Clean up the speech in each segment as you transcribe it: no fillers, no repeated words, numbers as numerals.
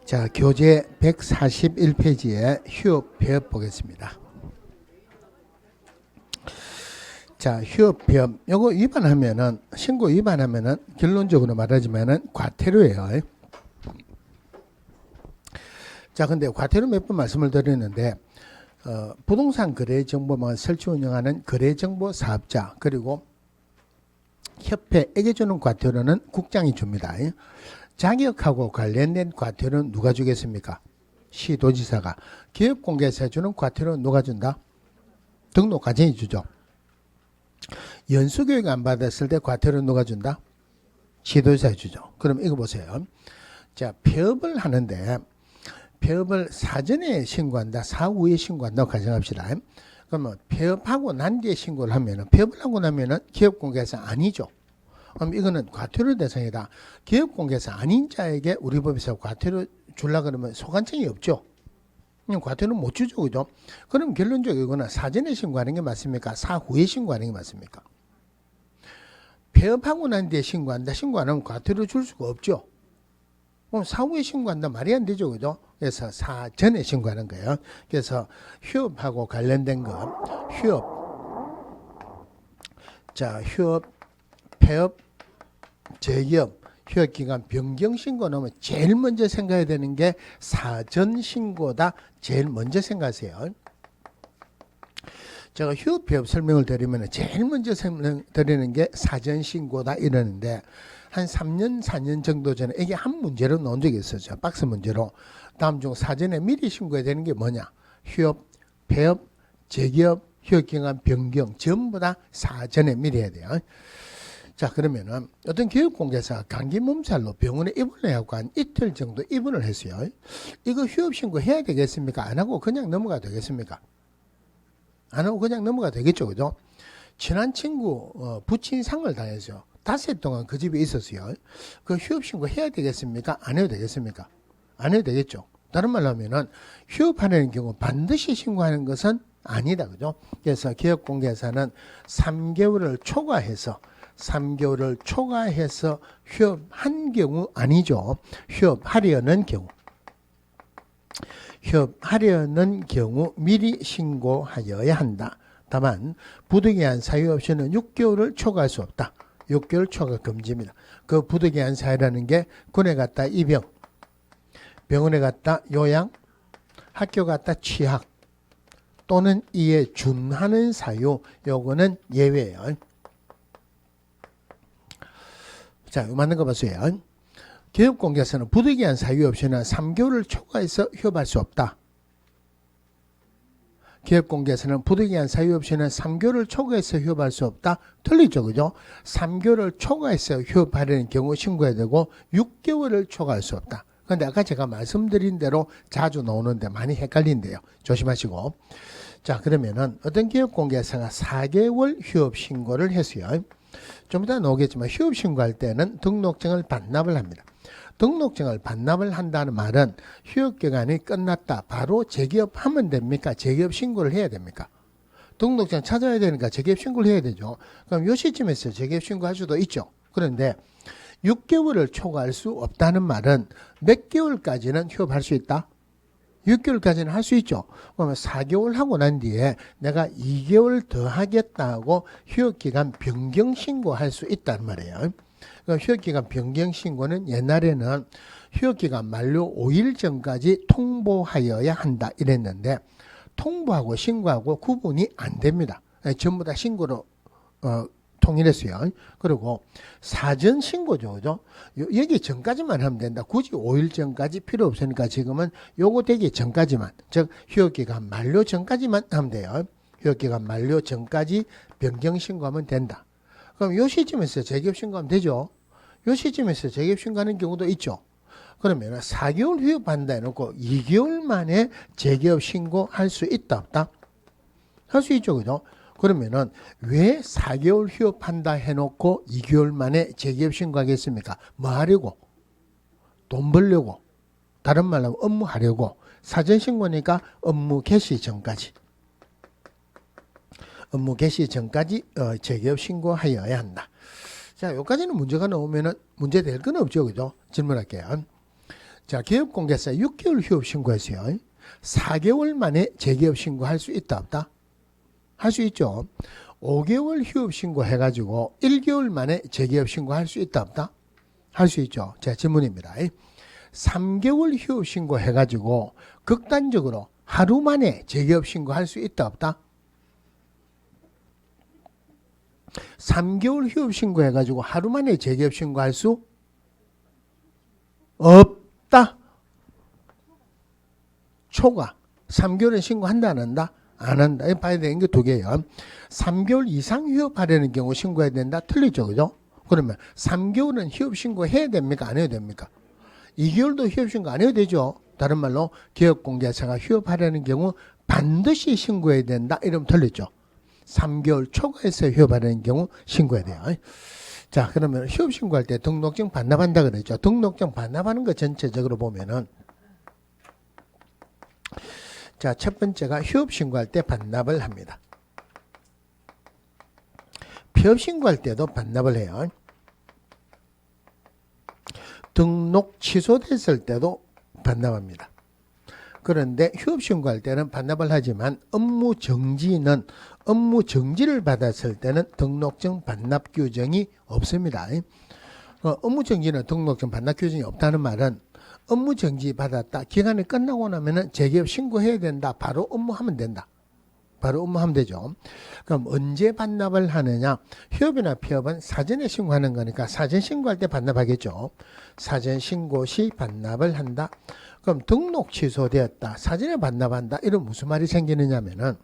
자, 교재 141페이지에 휴업 배업 보겠습니다. 자, 휴업 배업 요거 위반하면은 신고 위반하면은 결론적으로 말하자면은 과태료예요. 자, 근데 과태료 몇 번 말씀을 드렸는데 부동산 거래 정보망을 설치 운영하는 거래 정보 사업자 그리고 협회에게 주는 과태료는 국장이 줍니다. 자격하고 관련된 과태료는 누가 주겠습니까? 시도지사가. 기업공개사에 주는 과태료는 누가 준다? 등록과정이 주죠. 연수교육 안 받았을 때 과태료는 누가 준다? 시도지사에 주죠. 그럼 이거 보세요. 자, 폐업을 하는데 폐업을 사전에 신고한다, 사후에 신고한다고 가정합시다. 그러면 폐업하고 난 뒤에 신고를 하면은, 폐업을 하고 나면은 기업공개사 아니죠. 그럼 이거는 과태료 대상이다. 기업공개사 아닌 자에게 우리 법에서 과태료 주려고 그러면 소관청이 없죠. 과태료는 못 주죠. 그죠? 그럼 결론적으로 이거는 사전에 신고하는 게 맞습니까? 사후에 신고하는 게 맞습니까? 폐업하고 난 뒤에 신고한다. 신고 안 하면 과태료 줄 수가 없죠. 그럼 사후에 신고한다 말이 안 되죠. 그죠? 그래서 사전에 신고하는 거예요. 그래서 휴업하고 관련된 거, 휴업, 폐업, 재기업, 휴업기간 변경 신고 나오면 제일 먼저 생각해야 되는 게 사전 신고다. 제일 먼저 생각하세요. 제가 휴업, 폐업 설명을 드리면 제일 먼저 설명드리는 게 사전 신고다 이러는데 한 3년, 4년 정도 전에 이게 한 문제로 나온 적이 있었죠. 박스 문제로. 다음 중 사전에 미리 신고해야 되는 게 뭐냐? 휴업, 폐업, 재기업, 휴업기간 변경 전부 다 사전에 미리 해야 돼요. 자, 그러면은 어떤 기업공개사가 감기 몸살로 병원에 입원을 해갖고 한 이틀 정도 입원을 했어요. 이거 휴업 신고 해야 되겠습니까? 안 하고 그냥 넘어가도 되겠습니까? 안 하고 그냥 넘어가도 되겠죠, 그죠? 친한 친구 부친 상을 당했어요. 닷새 동안 그 집에 있었어요. 그 휴업 신고 해야 되겠습니까? 안 해도 되겠습니까? 안 해도 되겠죠. 다른 말로 하면은 휴업하는 경우 반드시 신고하는 것은 아니다, 그죠? 그래서 기업공개사는 3개월을 초과해서 휴업한 경우 아니죠. 휴업하려는 경우 미리 신고하여야 한다. 다만 부득이한 사유 없이는 6개월을 초과할 수 없다. 6개월 초과 금지입니다. 그 부득이한 사유라는 게 군에 갔다 입영, 병원에 갔다 요양, 학교 갔다 취학 또는 이에 준하는 사유, 요거는 예외예요. 자, 맞는 거 보세요. 기업공개사는 부득이한 사유 없이는 3개월을 초과해서 휴업할 수 없다. 기업공개사는 부득이한 사유 없이는 3개월을 초과해서 휴업할 수 없다. 틀리죠, 그죠? 3개월을 초과해서 휴업하려는 경우 신고해야 되고 6개월을 초과할 수 없다. 그런데 아까 제가 말씀드린 대로 자주 나오는데 많이 헷갈린대요. 조심하시고. 자, 그러면은 어떤 기업공개사가 4개월 휴업 신고를 했어요. 좀 이따 나오겠지만 휴업 신고할 때는 등록증을 반납을 합니다. 등록증을 반납을 한다는 말은 휴업기간이 끝났다. 바로 재기업하면 됩니까? 재기업 신고를 해야 됩니까? 등록증 찾아야 되니까 재기업 신고를 해야 되죠. 그럼 요 시점에서 재기업 신고할 수도 있죠. 그런데 6개월을 초과할 수 없다는 말은 몇 개월까지는 휴업할 수 있다? 6개월까지는 할 수 있죠. 그러면 4개월 하고 난 뒤에 내가 2개월 더 하겠다고 휴업기간 변경 신고할 수 있단 말이에요. 그러니까 휴업기간 변경 신고는 옛날에는 휴업기간 만료 5일 전까지 통보하여야 한다 이랬는데 통보하고 신고하고 구분이 안 됩니다. 전부 다 신고로 통일했어요. 그리고 사전 신고죠. 그죠? 여기 전까지만 하면 된다. 굳이 5일 전까지 필요 없으니까 지금은 요거 되기 전까지만, 즉 휴업기간 만료 전까지만 하면 돼요. 휴업기간 만료 전까지 변경 신고하면 된다. 그럼 요 시점에서 재기업 신고하면 되죠. 요 시점에서 재기업 신고하는 경우도 있죠. 그러면 4개월 휴업한다 해놓고 2개월 만에 재기업 신고할 수 있다 없다? 할 수 있죠. 그죠? 그러면은 왜 4개월 휴업한다 해놓고 2개월 만에 재기업 신고하겠습니까? 뭐 하려고? 돈 벌려고. 다른 말로 하면 업무하려고. 사전 신고니까 업무 개시 전까지 재기업 신고하여야 한다. 자, 여기까지는 문제가 나오면은 문제 될 건 없죠. 그죠? 질문할게요. 자, 기업공개사 6개월 휴업 신고했어요. 4개월 만에 재기업 신고할 수 있다 없다? 할 수 있죠. 5개월 휴업 신고해가지고 1개월 만에 재기업 신고할 수 있다 없다? 할 수 있죠. 제 질문입니다. 3개월 휴업 신고해가지고 극단적으로 하루 만에 재기업 신고할 수 있다 없다? 3개월 휴업 신고해가지고 하루 만에 재기업 신고할 수 없다. 초과 3개월은 신고한다 안 한다? 안 한다. 봐야 되는 게 두 개예요. 3개월 이상 휴업하려는 경우 신고해야 된다. 틀리죠. 그죠? 그러면 3개월은 휴업 신고해야 됩니까? 안 해야 됩니까? 2개월도 휴업 신고 안 해도 되죠. 다른 말로 기업공개사가 휴업하려는 경우 반드시 신고해야 된다. 이러면 틀리죠. 3개월 초과해서 휴업하려는 경우 신고해야 돼요. 자, 그러면 휴업 신고할 때 등록증 반납한다 그랬죠. 등록증 반납하는 거 전체적으로 보면은, 자, 첫 번째가 휴업 신고할 때 반납을 합니다. 폐업 신고할 때도 반납을 해요. 등록 취소됐을 때도 반납합니다. 그런데 휴업 신고할 때는 반납을 하지만 업무 정지를 받았을 때는 등록증 반납 규정이 없습니다. 업무 정지는 등록증 반납 규정이 없다는 말은 업무 정지 받았다. 기간이 끝나고 나면은 재기업 신고해야 된다. 바로 업무하면 된다. 바로 업무하면 되죠. 그럼 언제 반납을 하느냐? 휴업이나 폐업은 사전에 신고하는 거니까 사전 신고할 때 반납하겠죠. 사전 신고 시 반납을 한다. 그럼 등록 취소되었다. 사전에 반납한다. 이런 무슨 말이 생기느냐면은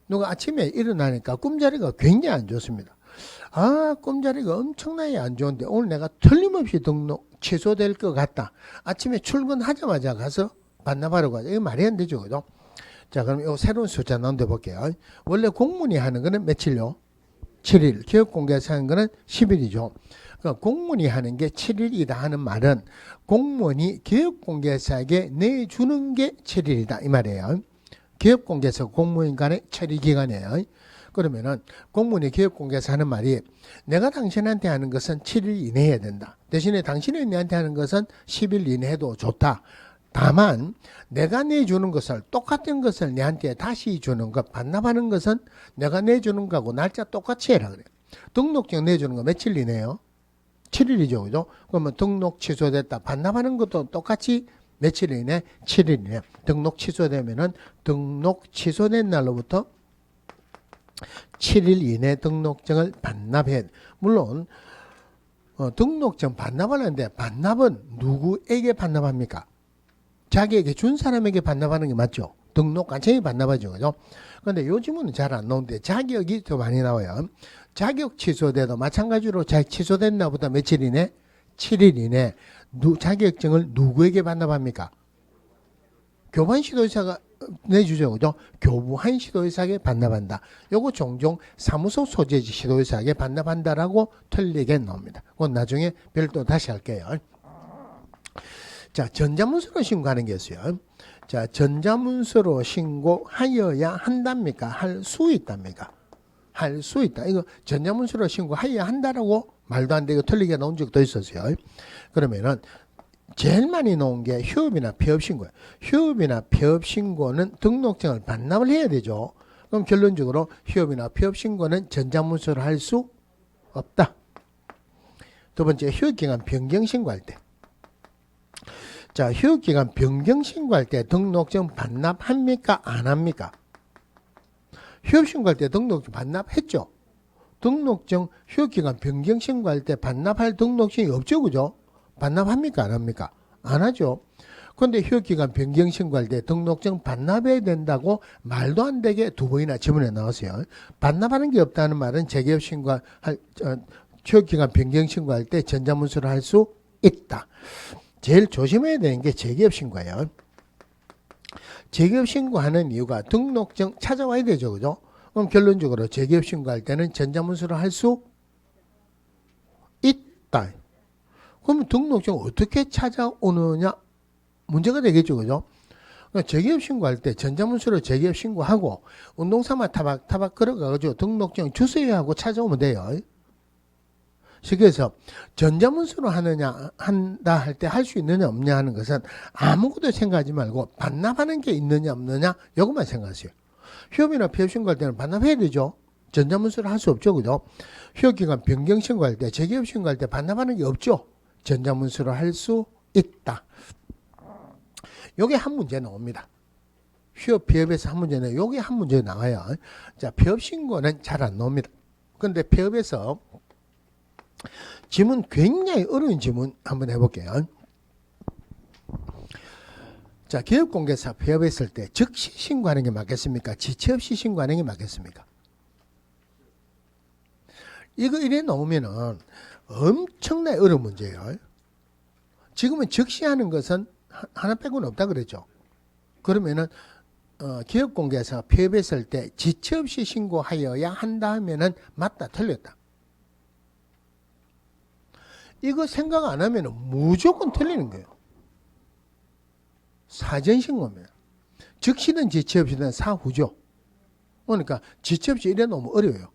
누가 아침에 일어나니까 꿈자리가 굉장히 안 좋습니다. 아, 꿈자리가 엄청나게 안 좋은데 오늘 내가 틀림없이 등록 취소될 것 같다. 아침에 출근하자마자 가서 반납하러 가자. 이거 말이 안 되죠. 그죠? 자, 그럼 이 새로운 숫자 넣어 볼게요. 원래 공문이 하는 거는 며칠요? 7일. 기업공개사 하는 거는 10일이죠. 그러니까 공문이 하는 게 7일이다 하는 말은 공문이 기업공개사에게 내주는 게 7일이다. 이 말이에요. 기업공개사 공무원 간의 처리 기간이에요. 그러면은 공문이 기업공개사 하는 말이 내가 당신한테 하는 것은 7일 이내에 해야 된다. 대신에 당신이 내한테 하는 것은 10일 이내 해도 좋다. 다만 내가 내주는 것을 똑같은 것을 내한테 다시 주는 것 반납하는 것은 내가 내주는 거하고 날짜 똑같이 해라 그래요. 등록증 내주는 거 며칠 이내요? 7일이죠. 그죠? 그러면 등록 취소됐다. 반납하는 것도 똑같이 며칠 이내? 7일 이내. 등록 취소되면은 등록 취소된 날로부터 7일 이내 등록증을 반납해야 돼. 물론 등록증 반납하는데 반납은 누구에게 반납합니까? 자기에게 준 사람에게 반납하는 게 맞죠. 등록 간청이 반납하죠. 그죠? 그런데 요즘은 잘 안 나오는데 자격이 더 많이 나와요. 자격 취소돼도 마찬가지로 자격 취소된 날보다 며칠 이내? 7일 이내 자격증을 누구에게 반납합니까? 교부한 시도의사가 내주죠. 그죠? 교부한 시도의사에게 반납한다. 요거 종종 사무소 소재지 시도의사에게 반납한다라고 틀리게 나옵니다. 그건 나중에 별도 다시 할게요. 자, 전자문서로 신고하는 게 있어요. 자, 전자문서로 신고하여야 한답니까? 할 수 있답니까? 할 수 있다. 이거 전자문서로 신고하여야 한다라고 말도 안 되고 틀리게 나온 적도 있었어요. 그러면은 제일 많이 나온 게 휴업이나 폐업 신고예요. 휴업이나 폐업 신고는 등록증을 반납을 해야 되죠. 그럼 결론적으로 휴업이나 폐업 신고는 전자문서로 할 수 없다. 두 번째, 휴업기간 변경 신고할 때. 자, 휴업기간 변경 신고할 때 등록증 반납합니까? 안 합니까? 휴업 신고할 때 등록증 반납했죠. 등록증 휴업기간 변경 신고할 때 반납할 등록증이 없죠. 그죠? 반납합니까? 안 합니까? 안 하죠. 그런데 휴업기간 변경 신고할 때 등록증 반납해야 된다고 말도 안 되게 두 번이나 지문에 나왔어요. 반납하는 게 없다는 말은 재기업 신고할 휴업기간 변경 신고할 때 전자문서로 할 수 있다. 제일 조심해야 되는 게 재기업 신고예요. 재기업 신고하는 이유가 등록증 찾아와야 되죠. 그죠? 그럼 결론적으로 재기업 신고할 때는 전자문서로 할 수 있다. 그러면 등록증 어떻게 찾아오느냐 문제가 되겠죠. 그죠? 그러니까 재기업 신고할 때 전자문서로 재기업 신고하고 운동삼아 타박 걸어가지고 등록증 주세요 하고 찾아오면 돼요. 쉽게 해서 전자문서로 한다 할 때 할 수 있느냐 없느냐 하는 것은 아무것도 생각하지 말고 반납하는 게 있느냐 없느냐 이것만 생각하세요. 휴업이나 폐업 신고할 때는 반납해야 되죠. 전자문서를 할 수 없죠. 그죠? 휴업기간 변경 신고할 때, 재개업 신고할 때 반납하는 게 없죠. 전자문서로 할 수 있다. 요게 한 문제 나옵니다. 휴업, 폐업에서 한 문제는 요게 한 문제 나와요. 자, 폐업 신고는 잘 안 나옵니다. 그런데 폐업에서 지문 굉장히 어려운 지문 한번 해볼게요. 자, 기업공개사 폐업했을 때 즉시 신고하는 게 맞겠습니까? 지체 없이 신고하는 게 맞겠습니까? 이거 이래 나오면은 엄청나게 어려운 문제예요. 지금은 즉시 하는 것은 하나 빼고는 없다 그랬죠. 그러면은 기업공개사 폐업했을 때 지체 없이 신고하여야 한다 하면은 맞다 틀렸다. 이거 생각 안 하면은 무조건 틀리는 거예요. 사전 신고입니다. 즉시든 지체 없이든 사후죠. 그러니까 지체 없이 이래 놓으면 어려워요.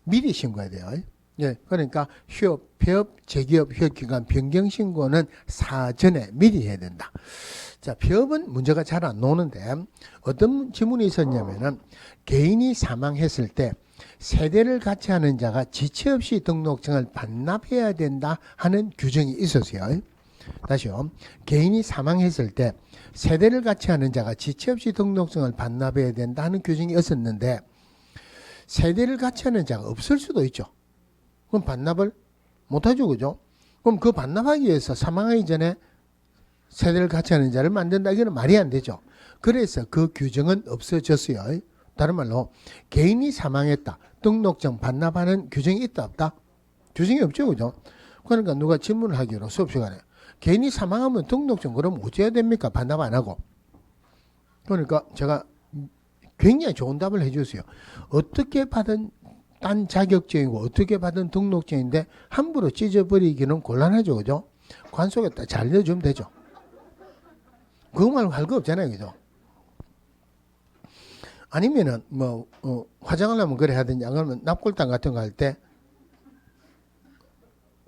미리 신고해야 돼요. 예, 그러니까 휴업, 폐업, 재기업, 휴업기간 변경 신고는 사전에 미리 해야 된다. 자, 폐업은 문제가 잘 안 나오는데 어떤 지문이 있었냐면은 개인이 사망했을 때 세대를 같이 하는 자가 지체 없이 등록증을 반납해야 된다 하는 규정이 있었어요. 다시요. 개인이 사망했을 때 세대를 같이 하는 자가 지체 없이 등록증을 반납해야 된다 하는 규정이 있었는데 세대를 같이 하는 자가 없을 수도 있죠. 그럼 반납을 못하죠. 그죠? 그럼 그 반납하기 위해서 사망하기 전에 세대를 같이 하는 자를 만든다. 이거는 말이 안 되죠. 그래서 그 규정은 없어졌어요. 다른 말로 개인이 사망했다. 등록증 반납하는 규정이 있다 없다? 규정이 없죠. 그죠? 그러니까 누가 질문을 하기로 수업 시간에 개인이 사망하면 등록증 그럼 어찌해야 됩니까? 반납 안 하고. 그러니까 제가 굉장히 좋은 답을 해줬어요. 어떻게 받은 딴 자격증이고 어떻게 받은 등록증인데 함부로 찢어버리기는 곤란하죠. 그죠? 관속에다 잘 넣어주면 되죠. 그거 말고 할 거 없잖아요. 그죠? 아니면은 뭐 화장을 하면 그래 하든지 안 그러면 납골당 같은 거 할 때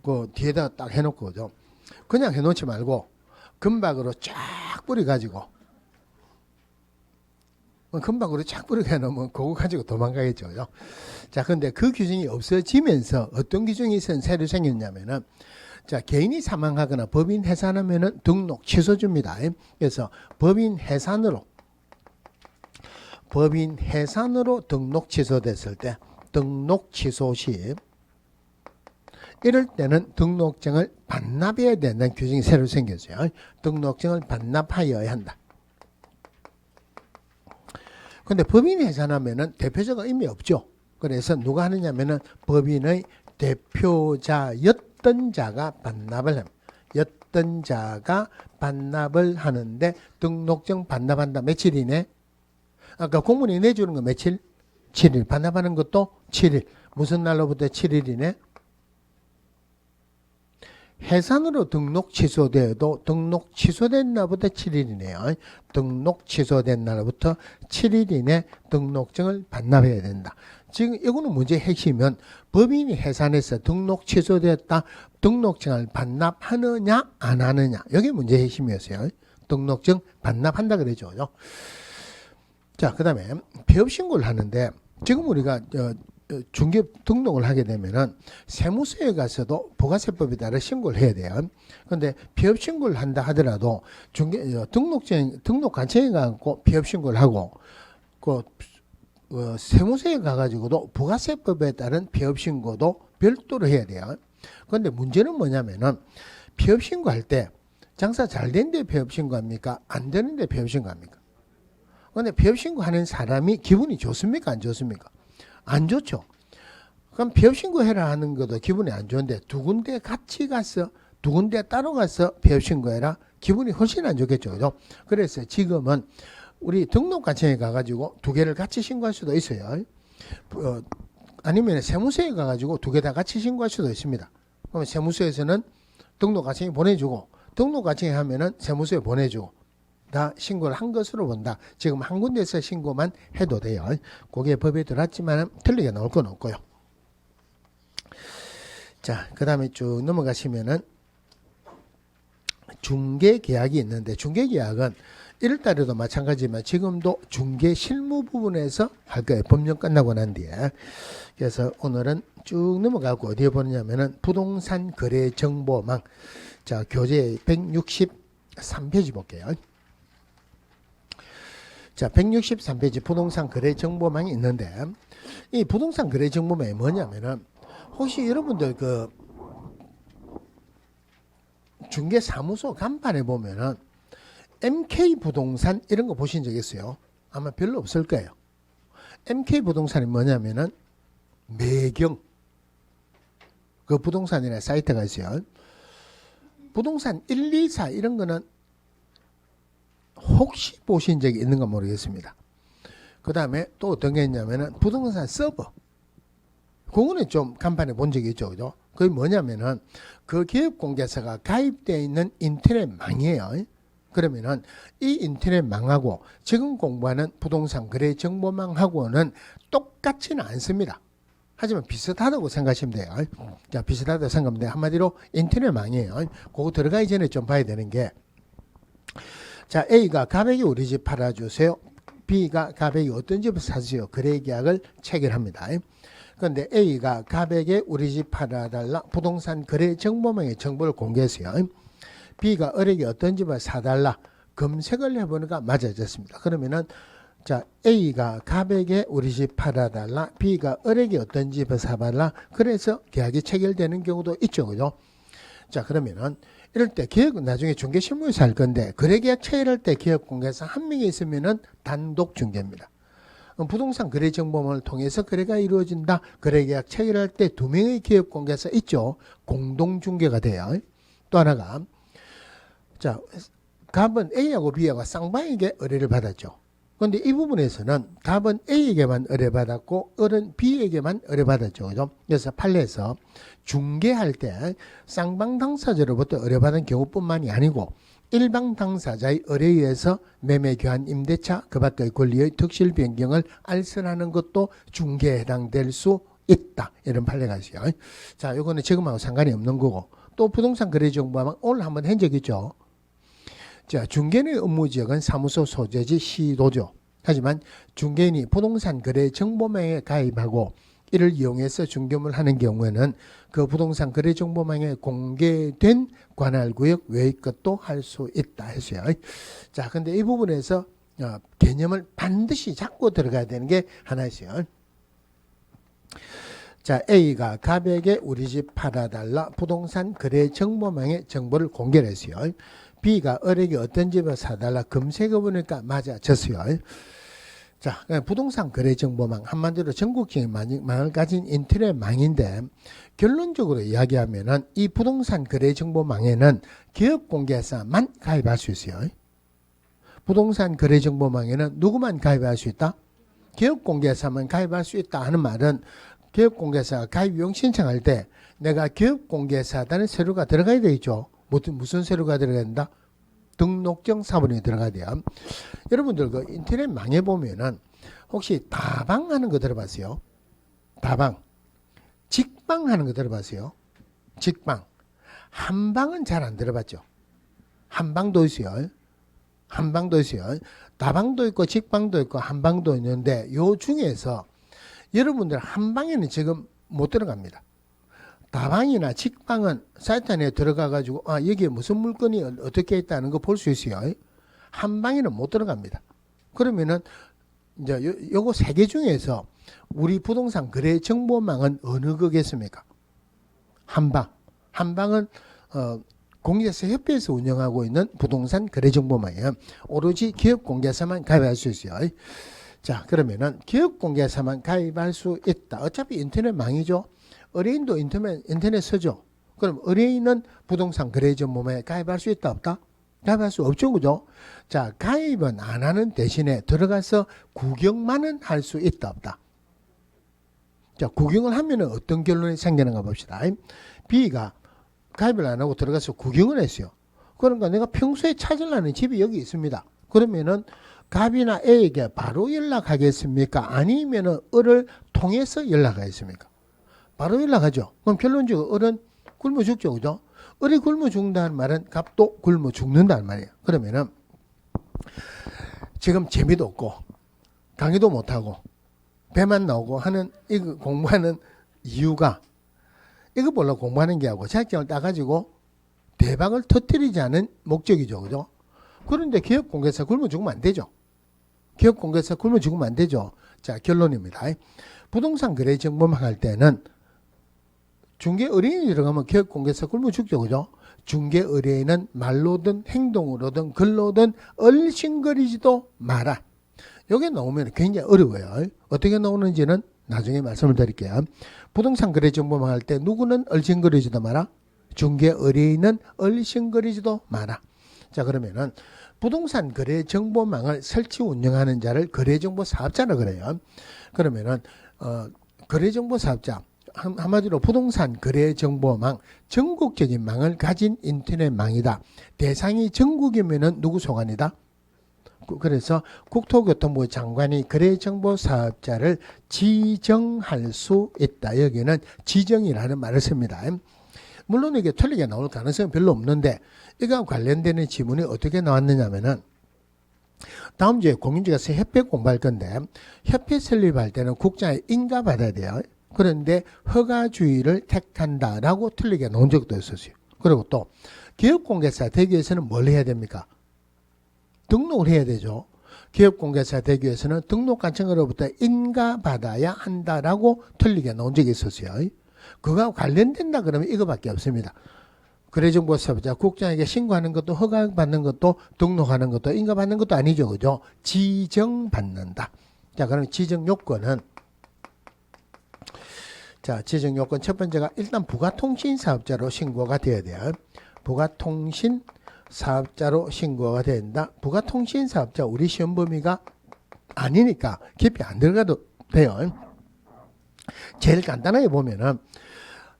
그 뒤에다 딱 해놓고 그죠? 그냥 해놓지 말고 금박으로 쫙 뿌려가지고 금박으로 쫙 뿌리게 해놓으면 그거 가지고 도망가겠죠. 그죠? 자, 근데 그 규정이 없어지면서 어떤 규정이 새로 생겼냐면은 자, 개인이 사망하거나 법인 해산하면은 등록 취소줍니다. 그래서 법인 해산으로 등록 취소됐을 때 등록 취소 시 이럴 때는 등록증을 반납해야 된다는 규정이 새로 생겼어요. 등록증을 반납하여야 한다. 근데 법인 해산하면은 대표자가 의미 없죠. 그래서 누가 하느냐면은 법인의 대표자였던 자가 반납을 합니다. 였던 자가 반납을 하는데 등록증 반납한다. 며칠이네? 아까 공문이 내주는 거 며칠? 7일. 반납하는 것도 7일. 무슨 날로부터 7일이네? 해산으로 등록 취소되어도 등록 취소된 날부터 7일이네요. 등록 취소된 날부터 7일 이내 등록증을 반납해야 된다. 지금 이거는 문제의 핵심은 법인이 해산해서 등록 취소됐다. 등록증을 반납하느냐 안 하느냐. 이게 문제의 핵심이었어요. 등록증 반납한다 그러죠. 자, 그 다음에 폐업신고를 하는데 지금 우리가 중개업 등록을 하게 되면은 세무서에 가서도 부가세법에 따라 신고를 해야 돼요. 그런데 폐업 신고를 한다 하더라도 등록관청에 가고 폐업 신고를 하고 세무서에 가가지고도 부가세법에 따른 폐업 신고도 별도로 해야 돼요. 그런데 문제는 뭐냐면은 폐업 신고할 때 장사 잘 된데 폐업 신고합니까? 안 되는데 폐업 신고합니까? 그런데 폐업 신고하는 사람이 기분이 좋습니까? 안 좋습니까? 안 좋죠. 그럼 폐업 신고해라 하는 것도 기분이 안 좋은데 두 군데 같이 가서 두 군데 따로 가서 폐업 신고해라 기분이 훨씬 안 좋겠죠. 그죠? 그래서 지금은 우리 등록관청에 가가지고 두 개를 같이 신고할 수도 있어요. 아니면 세무서에 가가지고 두 개 다 같이 신고할 수도 있습니다. 그러면 세무서에서는 등록관청에 보내주고 등록관청에 하면은 세무서에 보내주고 다 신고를 한 것으로 본다. 지금 한 군데서 신고만 해도 돼요. 그게 법에 들어왔지만 틀리게 나올 건 없고요. 자, 그 다음에 쭉 넘어가시면은 중개 계약이 있는데, 중개 계약은 1월 달에도 마찬가지지만 지금도 중개 실무 부분에서 할 거예요. 법령 끝나고 난 뒤에. 그래서 오늘은 쭉 넘어가고 어디에 보느냐면은 부동산 거래 정보망. 자, 교재 163페이지 볼게요. 자, 163페이지 부동산 거래 정보망이 있는데, 이 부동산 거래 정보망이 뭐냐면은, 혹시 여러분들 그 중개 사무소 간판에 보면은 MK 부동산 이런 거 보신 적 있어요? 아마 별로 없을 거예요. MK 부동산이 뭐냐면은 매경 그 부동산이나 사이트가 있어요. 부동산 124 이런 거는 혹시 보신 적이 있는가 모르겠습니다. 그 다음에 또 어떤 게 있냐면은 부동산 서버. 그거는 좀 간판에 본 적이 있죠. 그죠? 그게 뭐냐면은 그 기업공개사가 가입되어 있는 인터넷망이에요. 그러면은 이 인터넷망하고 지금 공부하는 부동산 거래 정보망하고는 똑같지는 않습니다. 하지만 비슷하다고 생각하시면 돼요. 자, 비슷하다고 생각하면 돼요. 한마디로 인터넷망이에요. 그거 들어가기 전에 좀 봐야 되는 게, 자, A가 가백이 우리 집 팔아주세요. B가 가백이 어떤 집을 사주세요. 거래 계약을 체결합니다. 그런데 A가 가백에 우리 집 팔아달라 부동산 거래 정보망의 정보를 공개했어요. B가 을에게 어떤 집을 사달라 검색을 해보니까 맞아졌습니다. 그러면은 자, A가 가백에 우리 집 팔아달라, B가 을에게 어떤 집을 사달라, 그래서 계약이 체결되는 경우도 있죠. 그죠? 자, 그러면은 이럴 때 기업 나중에 중개 실무에서 할 건데, 거래 계약 체결할 때 기업 공개사 한 명이 있으면은 단독 중개입니다. 부동산 거래 정보망을 통해서 거래가 이루어진다. 거래 계약 체결할 때 2명의 기업 공개사 있죠. 공동 중개가 돼요. 또 하나가, 자, 갑은 A하고 B하고 쌍방에게 의뢰를 받았죠. 그런데 이 부분에서는 갑은 A에게만 의뢰받았고 을은 B에게만 의뢰받았죠. 그죠? 그래서 판례에서 중개할 때 쌍방 당사자로부터 의뢰받은 경우뿐만이 아니고 일방 당사자의 의뢰에 의해서 매매 교환 임대차 그 밖의 권리의 특실 변경을 알선하는 것도 중개에 해당될 수 있다. 이런 판례가 있어요. 자, 이거는 지금하고 상관이 없는 거고, 또 부동산 거래 정보만 오늘 한번 한 적 있죠. 자, 중개인의 업무 지역은 사무소 소재지 시도죠. 하지만 중개인이 부동산 거래 정보망에 가입하고 이를 이용해서 중개업을 하는 경우에는 그 부동산 거래 정보망에 공개된 관할구역 외의 것도 할 수 있다 했어요. 자, 근데 이 부분에서 개념을 반드시 잡고 들어가야 되는 게 하나 있어요. 자, A가 갑에게 우리 집 팔아달라 부동산 거래 정보망에 정보를 공개를 했어요. B가 을에게 어떤 집을 사달라 검색해 보니까 맞아졌어요. 자, 부동산 거래 정보망 한마디로 전국적인 망을 가진 인터넷망인데, 결론적으로 이야기하면은 이 부동산 거래 정보망에는 기업 공개사만 가입할 수 있어요. 부동산 거래 정보망에는 누구만 가입할 수 있다? 기업 공개사만 가입할 수 있다 하는 말은 기업 공개사가 가입 이용 신청할 때 내가 기업 공개사다는 서류가 들어가야 되겠죠. 무슨 서류가 들어가야 된다? 등록증 사본이 들어가야 돼요. 여러분들 그 인터넷 망에 보면은 혹시 다방 하는 거 들어봤어요? 다방. 직방 하는 거 들어봤어요? 직방. 한방은 잘 안 들어봤죠? 한방도 있어요. 한방도 있어요. 다방도 있고 직방도 있고 한방도 있는데 요 중에서 여러분들 한방에는 지금 못 들어갑니다. 다방이나 직방은 사이트 안에 들어가 가지고 여기에 무슨 물건이 어떻게 있다는 거 볼 수 있어요. 한방에는 못 들어갑니다. 그러면은 이제 요거 세 개 중에서 우리 부동산 거래 정보망은 어느 거겠습니까? 한방. 한방은 공개사 협회에서 운영하고 있는 부동산 거래 정보망이에요. 오로지 기업 공개사만 가입할 수 있어요. 자, 그러면은 기업 공개사만 가입할 수 있다. 어차피 인터넷 망이죠. 의뢰인도 인터넷 쓰죠. 그럼 의뢰인은 부동산 거래 정보망에 가입할 수 있다 없다? 가입할 수 없죠. 그죠? 자, 가입은 안 하는 대신에 들어가서 구경만은 할 수 있다 없다? 자, 구경을 하면은 어떤 결론이 생기는가 봅시다. B가 가입을 안 하고 들어가서 구경을 했어요. 그러니까 내가 평소에 찾으려는 집이 여기 있습니다. 그러면은 갑이나 A에게 바로 연락하겠습니까? 아니면은 을을 통해서 연락하겠습니까? 바로 연락하죠. 그럼 결론적으로 을은 굶어 죽죠. 그죠? 을이 굶어 죽는다는 말은 갑도 굶어 죽는다는 말이에요. 그러면은 지금 재미도 없고 강의도 못하고 배만 나오고 하는 이거 공부하는 이유가 이거 몰라 공부하는 게 하고 자격증을 따가지고 대박을 터뜨리지 않은 목적이죠. 그죠? 그런데 기업공개사 굶어 죽으면 안 되죠. 기업공개사 굶어 죽으면 안 되죠. 자, 결론입니다. 부동산 거래 정보망 할 때는 중개 의뢰인이 들어가면 기업공개사 굶어 죽죠. 그죠? 중개 의뢰인은 말로든 행동으로든 글로든 얼씬거리지도 마라. 여기 나오면 굉장히 어려워요. 어떻게 나오는지는 나중에 말씀을 드릴게요. 부동산 거래 정보망 할 때 누구는 얼씬거리지도 마라. 중개 의뢰인은 얼씬거리지도 마라. 자, 그러면은 부동산 거래 정보망을 설치 운영하는 자를 거래정보 사업자라 그래요. 그러면은 거래정보 사업자 한마디로 부동산 거래정보망 전국적인 망을 가진 인터넷망이다. 대상이 전국이면은 누구 소관이다? 그래서 국토교통부 장관이 거래정보 사업자를 지정할 수 있다. 여기는 지정이라는 말을 씁니다. 물론 이게 틀리게 나올 가능성은 별로 없는데 이거와 관련되는 지문이 어떻게 나왔느냐면은 다음 주에 공인중개사 협회 공부할 건데 협회 설립할 때는 국장에 인가받아야 돼요. 그런데 허가주의를 택한다라고 틀리게 나온 적도 있었어요. 그리고 또 기업공개사 되기 위해서는 뭘 해야 됩니까? 등록을 해야 되죠. 기업공개사 되기 위해서는 등록관청으로부터 인가받아야 한다라고 틀리게 나온 적이 있었어요. 그거와 관련된다 그러면 이거밖에 없습니다. 거래정보 사업자 국장에게 신고하는 것도 허가받는 것도 등록하는 것도 인가받는 것도 아니죠. 그죠? 지정받는다. 자, 그럼 지정요건은 자, 지정요건 첫 번째가 일단 부가통신 사업자로 신고가 되어야 돼요. 부가통신 사업자로 신고가 된다. 부가통신 사업자 우리 시험 범위가 아니니까 깊이 안 들어가도 돼요. 제일 간단하게 보면은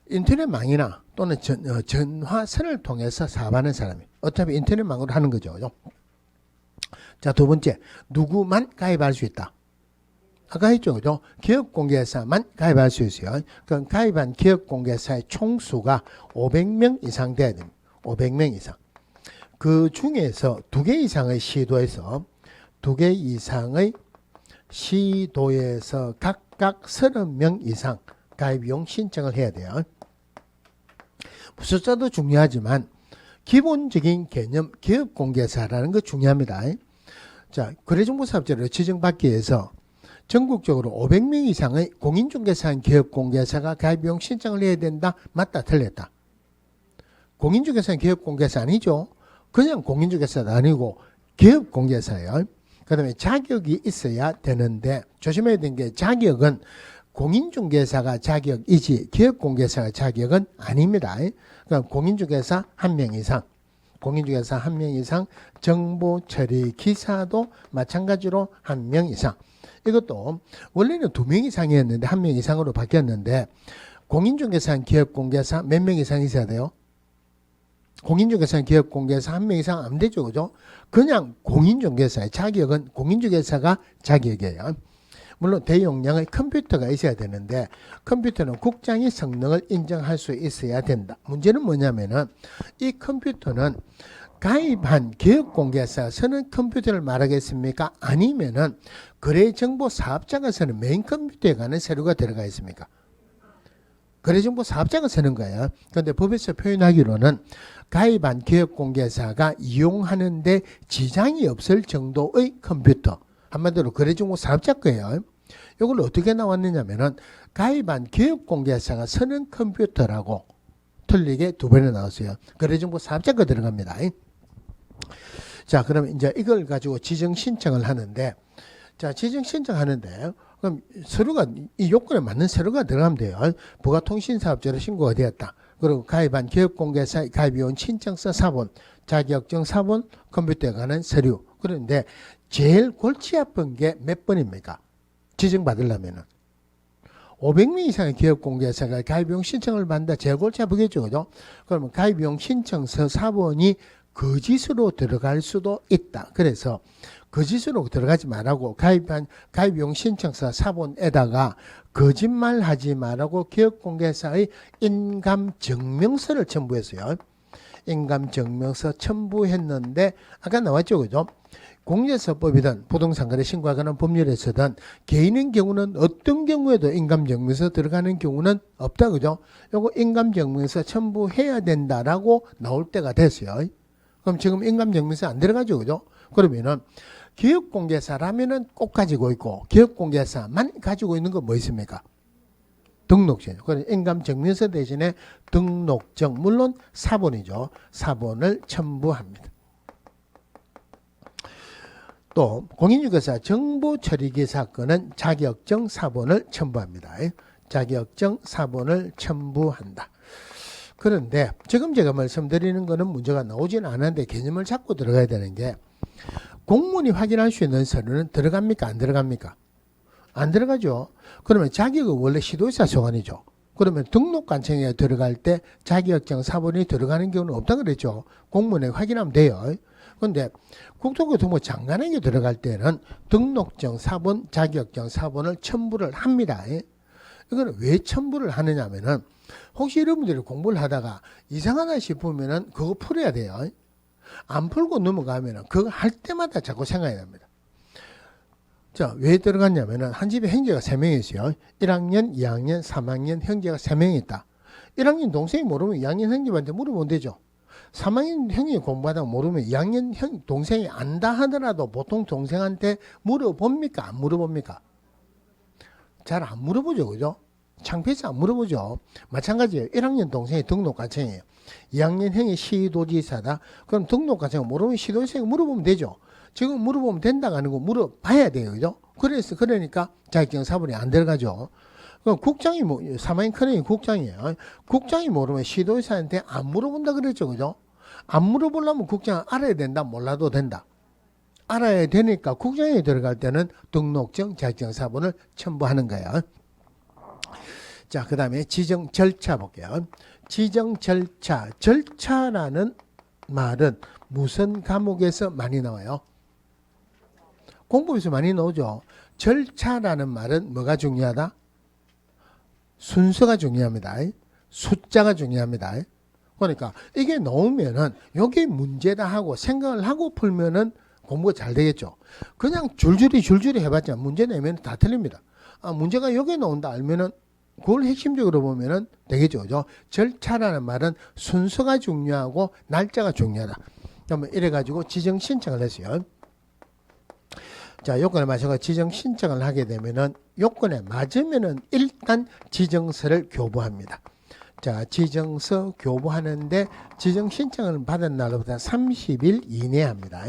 인터넷망이나 또는 전화선을 통해서 사업하는 사람이 어차피 인터넷망으로 하는 거죠. 그죠? 자, 두 번째 누구만 가입할 수 있다. 아까 했죠. 그죠? 기업공개사만 가입할 수 있어요. 그럼 가입한 기업공개사의 총수가 500명 이상 돼야 됩니다. 500명 이상. 그 중에서 2개 이상의 시도에서 2개 이상의 시도에서 각각 30명 이상 가입용 신청을 해야 돼요. 숫자도 중요하지만 기본적인 개념 기업공개사라는 거 중요합니다. 자, 거래정보사업자로 지정받기 위해서 전국적으로 500명 이상의 공인중개사인 기업공개사가 가입용 신청을 해야 된다. 맞다 틀렸다. 공인중개사인 기업공개사 아니죠. 그냥 공인중개사도 아니고 기업공개사예요. 그 다음에 자격이 있어야 되는데 조심해야 되는 게 자격은 공인중개사가 자격이지 기업공개사가 자격은 아닙니다. 그러니까 공인중개사 1명 이상, 공인중개사 1명 이상, 정보처리 기사도 마찬가지로 1명 이상. 이것도 원래는 2명 이상이었는데 1명 이상으로 바뀌었는데 공인중개사 기업공개사 몇 명 이상 있어야 돼요? 공인중개사 기업공개사 1명 이상 안 되죠. 그죠? 그냥 공인중개사의 자격은 공인중개사가 자격이에요. 물론 대용량의 컴퓨터가 있어야 되는데 컴퓨터는 국장이 성능을 인정할 수 있어야 된다. 문제는 뭐냐면은 이 컴퓨터는 가입한 기업공개사가 쓰는 컴퓨터를 말하겠습니까? 아니면은 거래정보 사업자가 쓰는 메인 컴퓨터에 가는 서류가 들어가 있습니까? 거래정보 사업자가 쓰는 거예요. 그런데 법에서 표현하기로는 가입한 기업공개사가 이용하는데 지장이 없을 정도의 컴퓨터. 한마디로 거래정보 사업자 거예요. 이걸 어떻게 나왔느냐면은 가입한 기업공개사가 쓰는 컴퓨터라고 틀리게 2번에 나왔어요. 거래정보 사업자 거 들어갑니다. 자, 그럼 이제 이걸 가지고 지정 신청을 하는데, 자, 지정 신청하는데, 그럼 서류가, 이 요건에 맞는 서류가 들어가면 돼요. 부가통신사업자로 신고가 되었다. 그리고 가입한 기업공개사 가입위원 신청서 사본, 자격증 사본, 컴퓨터에 관한 서류. 그런데 제일 골치 아픈 게 몇 번입니까? 지정받으려면은. 500명 이상의 기업공개사가 가입비용 신청을 받는다. 제일 골치 아프겠죠. 그죠? 그러면 가입비용 신청서 사본이 거짓으로 들어갈 수도 있다. 그래서 거짓으로 들어가지 말라고 가입용 신청서 사본에다가 거짓말하지 말라고 기업공개사의 인감증명서를 첨부했어요. 인감증명서 첨부했는데 아까 나왔죠, 그죠? 공제서법이든 부동산거래 신고에 관한 법률에서든 개인인 경우는 어떤 경우에도 인감증명서 들어가는 경우는 없다, 그죠? 요거 인감증명서 첨부해야 된다라고 나올 때가 됐어요. 그럼 지금 인감증명서 안 들어가죠, 그죠? 그러면은 기업공개사라면은 꼭 가지고 있고 기업공개사만 가지고 있는 건 뭐 있습니까? 등록증. 그래서 인감증명서 대신에 등록증, 물론 사본이죠. 사본을 첨부합니다. 또 공인중개사 정보처리기 사건은 자격증 사본을 첨부합니다. 자격증 사본을 첨부한다. 그런데 지금 제가 말씀드리는 거는 문제가 나오지는 않았는데 개념을 잡고 들어가야 되는 게 공무원이 확인할 수 있는 서류는 들어갑니까? 안 들어갑니까? 안 들어가죠. 그러면 자격은 원래 시도의사 소관이죠. 그러면 등록관청에 들어갈 때 자격증 사본이 들어가는 경우는 없다 그랬죠. 공무원에 확인하면 돼요. 그런데 국토교통부 장관에게 들어갈 때는 등록증 사본, 자격증 사본을 첨부를 합니다. 이거는 왜 첨부를 하느냐 하면은 혹시 여러분들이 공부를 하다가 이상하다 싶으면은 그거 풀어야 돼요. 안 풀고 넘어가면은 그거 할 때마다 자꾸 생각이 납니다. 자, 왜 들어갔냐면은 한 집에 형제가 3명이 있어요. 1학년, 2학년, 3학년 형제가 3명이 있다. 1학년 동생이 모르면 2학년 형제한테 물어보면 되죠. 3학년 형이 공부하다가 모르면 2학년 동생이 안다 하더라도 보통 동생한테 물어봅니까? 안 물어봅니까? 잘 안 물어보죠, 그죠? 창피해서 안 물어보죠. 마찬가지예요. 1학년 동생이 등록관청이에요. 2학년 형이 시도지사다. 그럼 등록관청 모르면 시도지사에게 물어보면 되죠. 지금 물어보면 된다고 하는 거 물어봐야 돼요, 그죠? 그러니까 자격증 사본이 안 들어가죠. 그럼 국장이 3학년 큰형이 국장이에요. 국장이 모르면 시도지사한테 안 물어본다 그랬죠, 그죠? 안 물어보려면 국장은 알아야 된다, 몰라도 된다. 알아야 되니까 국장에 들어갈 때는 등록증, 자격증 사본을 첨부하는 거예요. 자, 그 다음에 지정 절차 볼게요. 지정 절차. 절차라는 말은 무슨 과목에서 많이 나와요? 공부에서 많이 나오죠. 절차라는 말은 뭐가 중요하다? 순서가 중요합니다. 숫자가 중요합니다. 그러니까 이게 나오면은 이게 문제다 하고 생각을 하고 풀면은 공부가 잘 되겠죠. 그냥 줄줄이 해봤자 문제 내면 다 틀립니다. 문제가 여기 나온다 알면은 그걸 핵심적으로 보면은 되겠죠. 그죠? 절차라는 말은 순서가 중요하고 날짜가 중요하다. 그러면 이래가지고 지정 신청을 했어요. 자, 요건에 맞춰서 지정 신청을 하게 되면은 요건에 맞으면은 일단 지정서를 교부합니다. 자, 지정서 교부하는데 지정 신청을 받은 날로부터 30일 이내에 합니다.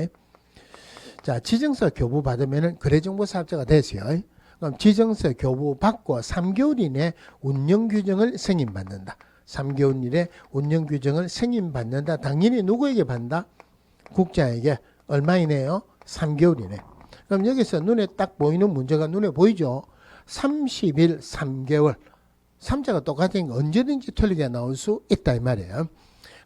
자, 지정서 교부 받으면은 거래정보사업자가 됐어요. 그럼 지정서 교부 받고 3개월 이내 운영규정을 승인받는다. 3개월 이내 운영규정을 승인받는다. 당연히 누구에게 받는다? 국장에게. 얼마 이내요? 3개월 이내. 그럼 여기서 눈에 딱 보이는 문제가 눈에 보이죠? 30일, 3개월. 3자가 똑같은 게 언제든지 틀리게 나올 수 있다 이 말이에요.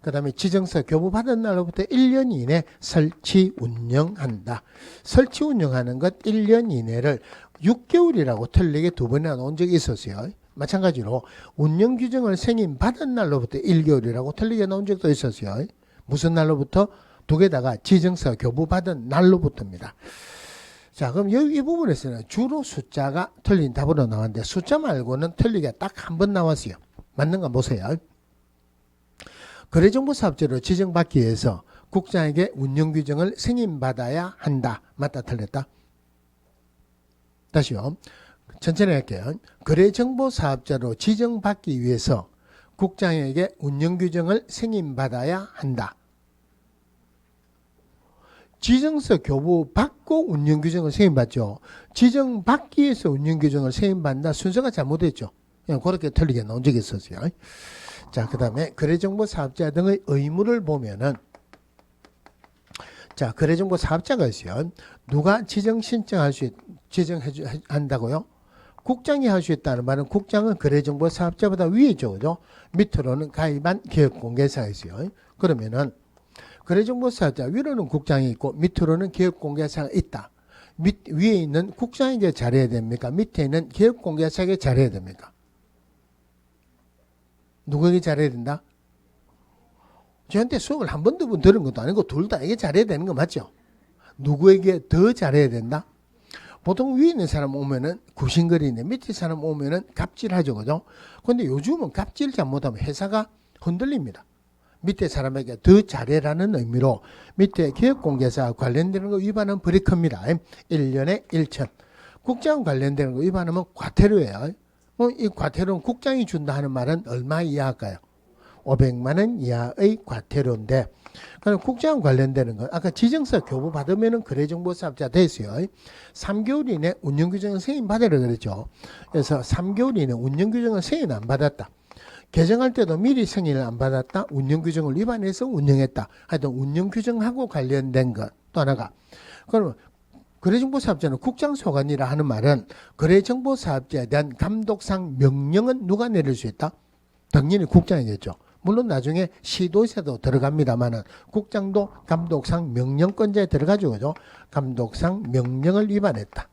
그 다음에 지정서 교부받은 날로부터 1년 이내 설치 운영한다. 설치 운영하는 것 1년 이내를 6개월이라고 틀리게 2번이나 나온 적이 있었어요. 마찬가지로 운영규정을 승인받은 날로부터 1개월이라고 틀리게 나온 적도 있었어요. 무슨 날로부터? 두 개다가 지정서 교부받은 날로부터입니다. 자, 그럼 이 부분에서는 주로 숫자가 틀린 답으로 나왔는데 숫자 말고는 틀리게 딱 한 번 나왔어요. 맞는 거 보세요. 거래정보사업자로 지정받기 위해서 국장에게 운영규정을 승인받아야 한다. 맞다, 틀렸다? 다시요. 천천히 할게요. 거래정보사업자로 지정받기 위해서 국장에게 운영규정을 승인받아야 한다. 지정서 교부 받고 운영규정을 승인받죠. 지정받기 위해서 운영규정을 승인받는다. 순서가 잘못됐죠. 그냥 그렇게 틀리게 나온 적이 있었어요. 자, 그 다음에 거래정보사업자 등의 의무를 보면은 자, 거래정보사업자가 있어요. 누가 지정한다고요? 국장이 할 수 있다는 말은 국장은 거래정보사업자보다 위에죠. 그죠? 밑으로는 가입한 기업공개사가 있어요. 그러면은 거래정보사업자 위로는 국장이 있고 밑으로는 기업공개사가 있다. 위에 있는 국장에게 잘해야 됩니까? 밑에 있는 기업공개사에게 잘해야 됩니까? 누구에게 잘해야 된다? 저한테 수업을 한 번, 두 번 들은 것도 아니고 둘 다 이게 잘해야 되는 거 맞죠? 누구에게 더 잘해야 된다? 보통 위에 있는 사람 오면은 구신거리는데 밑에 사람 오면은 갑질하죠. 그죠? 근데 요즘은 갑질 잘못하면 회사가 흔들립니다. 밑에 사람에게 더 잘해라는 의미로 밑에 기업공개사 관련되는 거 위반은 벌이큽니다. 1년에 1천. 국장 관련되는 거 위반하면 과태료예요. 이 과태료는 국장이 준다 하는 말은 얼마 이하일까요? 500만 원 이하의 과태료인데, 그럼 국장 관련되는 건 아까 지정서 교부 받으면은 거래정보사업자 됐어요. 3개월 이내 운영규정을 승인 받으라 그랬죠. 그래서 3개월 이내 운영규정을 승인 안 받았다. 개정할 때도 미리 승인을 안 받았다. 운영규정을 위반해서 운영했다. 하여튼 운영규정하고 관련된 것 또 하나가. 그러면 거래정보사업자는 국장소관이라 하는 말은 거래정보사업자에 대한 감독상 명령은 누가 내릴 수 있다? 당연히 국장이겠죠. 물론 나중에 시도에서도 들어갑니다만은 국장도 감독상 명령권자에 들어가죠. 그죠? 감독상 명령을 위반했다.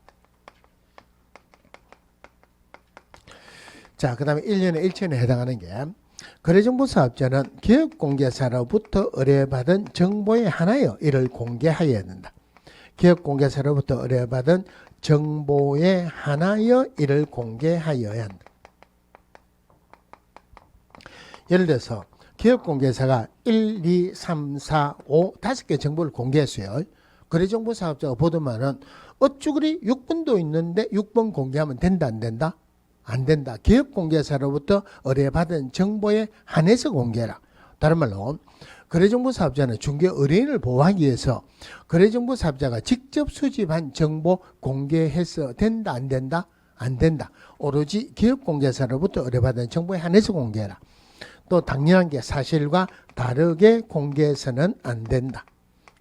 자, 그 다음에 1년에 1천에 해당하는 게 거래정보사업자는 기업공개사로부터 의뢰받은 정보의 하나여 이를 공개하여야 된다. 기업공개사로부터 의뢰받은 정보의 하나여 이를 공개하여야 한다. 예를 들어서 기업공개사가 1, 2, 3, 4, 5 5개 정보를 공개했어요. 거래정보사업자가 보더만은 어쭈그리 6번도 있는데 6번 공개하면 된다 안 된다? 안 된다. 기업공개사로부터 의뢰받은 정보에 한해서 공개해라. 다른 말로 거래정보사업자는 중개 의뢰인을 보호하기 위해서 거래정보사업자가 직접 수집한 정보 공개해서 된다 안 된다? 안 된다. 오로지 기업공개사로부터 의뢰받은 정보에 한해서 공개해라. 또 당연한 게 사실과 다르게 공개해서는 안 된다.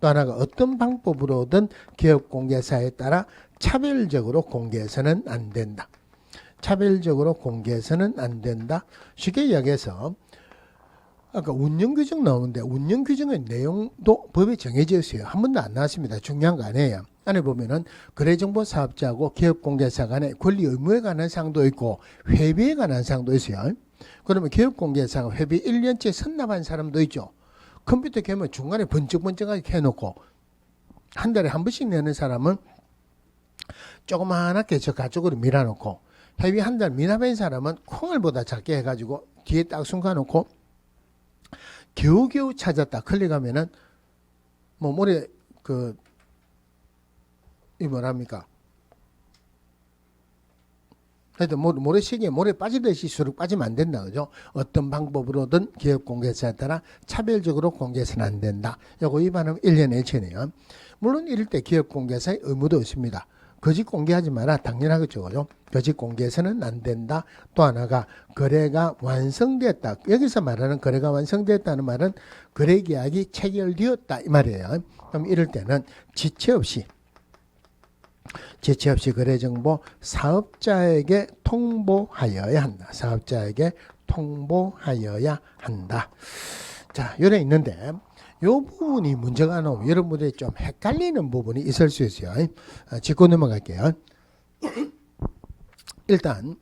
또 하나가 어떤 방법으로든 기업공개사에 따라 차별적으로 공개해서는 안 된다. 차별적으로 공개해서는 안 된다. 쉽게 이야기해서 아까 운영규정 나오는데 운영규정의 내용도 법에 정해져 있어요. 한 번도 안 나왔습니다. 중요한 거 아니에요. 안에 보면은 거래정보사업자하고 기업공개사 간의 권리 의무에 관한 사항도 있고 회비에 관한 사항도 있어요. 그러면 기업공개사가 회비 1년째 선납한 사람도 있죠. 컴퓨터 개면 중간에 번쩍번쩍하게 해놓고 한 달에 한 번씩 내는 사람은 조그마하게 저 가쪽으로 밀어놓고 회비 한 달 미납한 사람은 콩알보다 작게 해가지고 뒤에 딱 숨겨놓고 겨우겨우 찾았다 클릭하면은 뭐 모래 이 뭐랍니까? 하여튼 모래시계에 모래 빠지듯이 수록 빠지면 안 된다. 그죠? 어떤 방법으로든 기업공개사에 따라 차별적으로 공개해서는 안 된다. 요거 위반하면 1년에 1천이에요. 물론 이럴 때 기업공개사의 의무도 있습니다. 거짓 공개하지 마라. 당연하겠죠. 그죠? 거짓 공개해서는 안 된다. 또 하나가 거래가 완성됐다. 여기서 말하는 거래가 완성됐다는 말은 거래계약이 체결되었다. 이 말이에요. 그럼 이럴 때는 지체 없이 거래정보 사업자에게 통보하여야 한다. 사업자에게 통보하여야 한다. 자, 요래 있는데 요 부분이 문제가 나오면 여러분들이 좀 헷갈리는 부분이 있을 수 있어요. 짚고 넘어갈게요. 일단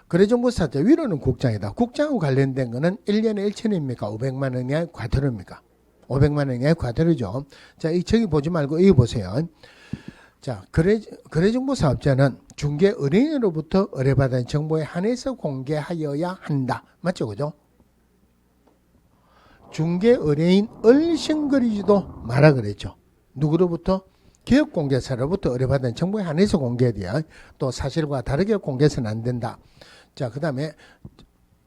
거래정보사업자 위로는 국장이다. 국장하고 관련된 거는 1년에 1천입니까? 500만 원 이하의 과태료입니까? 500만 원 이하의 과태료죠. 자, 저기 보지 말고 여기 보세요. 자, 거래정보사업자는 중개 의뢰인으로부터 의뢰받은 정보에 한해서 공개하여야 한다. 맞죠? 그죠? 중개 의뢰인 얼씬거리지도 마라 그랬죠. 누구로부터? 기업공개사로부터 의뢰받은 정보에 한해서 공개돼요. 또 사실과 다르게 공개해서는 안 된다. 자, 그 다음에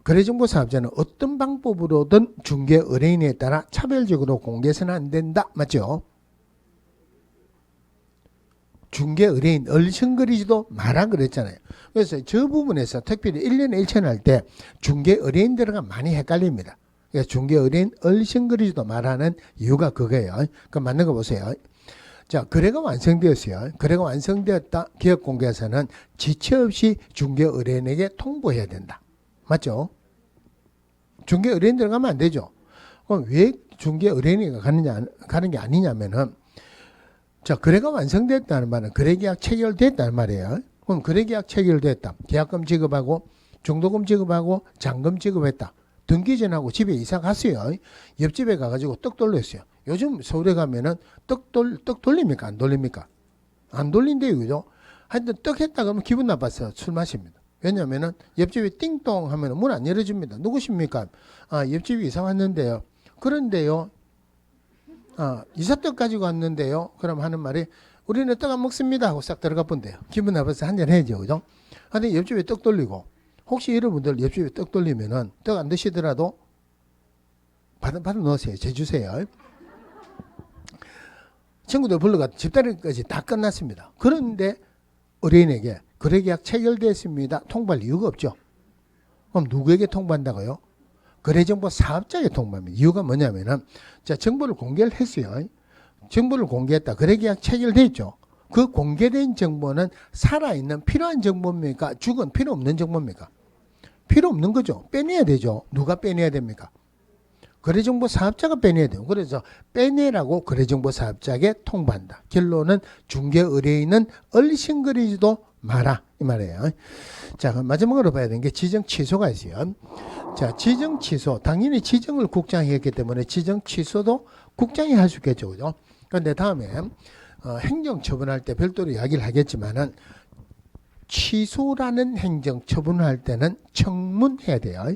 거래정보사업자는 어떤 방법으로든 중개 의뢰인에 따라 차별적으로 공개해서는 안 된다. 맞죠? 중개 의뢰인 얼씬거리지도 마라 그랬잖아요. 그래서 저 부분에서 특별히 1년에 1천 할 때 중개 의뢰인들과 많이 헷갈립니다. 그래서 중개 의뢰인 얼씬거리지도 마라는 이유가 그거예요. 그럼 맞는 거 보세요. 자, 거래가 완성되었어요. 거래가 완성되었다. 기업공개사는 지체 없이 중개 의뢰인에게 통보해야 된다. 맞죠? 중개 의뢰인 들어가면 안 되죠. 그럼 왜 중개 의뢰인이 가는 게 아니냐면은, 자, 거래가 완성됐다는 말은 거래계약 체결됐다는 말이에요. 그럼 거래계약 체결됐다. 계약금 지급하고 중도금 지급하고 잔금 지급했다. 등기 전하고 집에 이사 갔어요. 옆집에 가가지고 떡 돌렸어요. 요즘 서울에 가면은 떡 돌립니까? 안 돌립니까? 안 돌린대요. 그죠? 하여튼 떡 했다 그러면 기분 나빠서 술 마십니다. 왜냐면은 옆집에 띵동 하면 문 안 열어줍니다. 누구십니까? 아, 옆집에 이사 왔는데요. 그런데요. 아, 이삿떡 가지고 왔는데요. 그럼 하는 말이 우리는 떡 안 먹습니다 하고 싹 들어가 본대요. 기분 나빠서 한잔 해야죠. 그죠? 근데 옆집에 떡 돌리고 혹시 여러분들 옆집에 떡 돌리면은 떡 안 드시더라도 받아 넣으세요. 제주세요. 친구들 불러가 집다리까지 다 끝났습니다. 그런데 의뢰인에게 거래계약 체결됐습니다. 통보할 이유가 없죠. 그럼 누구에게 통보한다고요? 거래정보 사업자에게 통보합니다. 이유가 뭐냐면은 자, 정보를 공개를 했어요. 정보를 공개했다. 거래계약 체결됐죠. 그 공개된 정보는 살아있는 필요한 정보입니까? 죽은 필요 없는 정보입니까? 필요 없는 거죠. 빼내야 되죠. 누가 빼내야 됩니까? 거래정보 사업자가 빼내야 돼요. 그래서 빼내라고 거래정보 사업자에게 통보한다. 결론은 중개 의뢰인은 얼씬거리지도 마라 이 말이에요. 자, 그럼 마지막으로 봐야 되는 게 지정 취소가 있어요. 자, 지정 취소. 당연히 지정을 국장이 했기 때문에 지정 취소도 국장이 할 수 있겠죠. 그죠? 그런데 다음에 행정 처분할 때 별도로 이야기를 하겠지만은 취소라는 행정 처분을 할 때는 청문해야 돼요.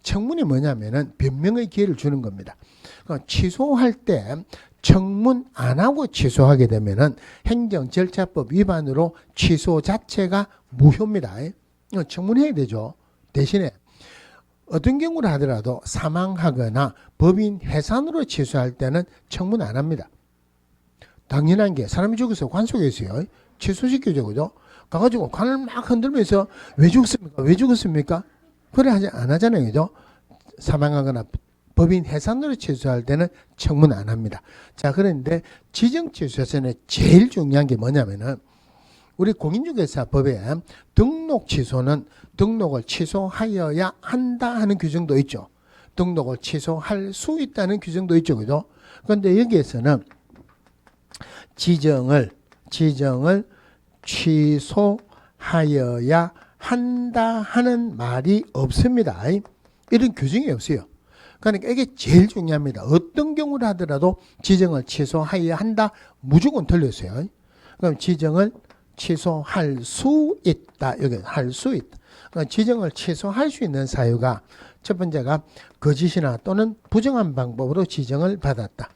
청문이 뭐냐면은 변명의 기회를 주는 겁니다. 그러니까 취소할 때 청문 안 하고 취소하게 되면은 행정절차법 위반으로 취소 자체가 무효입니다. 청문해야 되죠. 대신에 어떤 경우를 하더라도 사망하거나 법인 해산으로 취소할 때는 청문 안 합니다. 당연한 게 사람이 죽어서 관 속에 있어요. 취소시켜줘. 그죠? 가가지고 관을 막 흔들면서 왜 죽었습니까? 왜 죽었습니까? 그래 안 하잖아요. 그죠? 사망하거나 법인 해산으로 취소할 때는 청문 안 합니다. 자, 그런데 지정 취소에서는 제일 중요한 게 뭐냐면은 우리 공인중개사법에 등록 취소는 등록을 취소하여야 한다 하는 규정도 있죠. 등록을 취소할 수 있다는 규정도 있죠. 그죠? 그런데 여기에서는 지정을 취소하여야 한다 하는 말이 없습니다. 이런 규정이 없어요. 그러니까 이게 제일 중요합니다. 어떤 경우를 하더라도 지정을 취소하여야 한다. 무조건 틀렸어요. 그럼 지정을 취소할 수 있다. 여기 할 수 있다. 그러니까 지정을 취소할 수 있는 사유가 첫 번째가 거짓이나 또는 부정한 방법으로 지정을 받았다.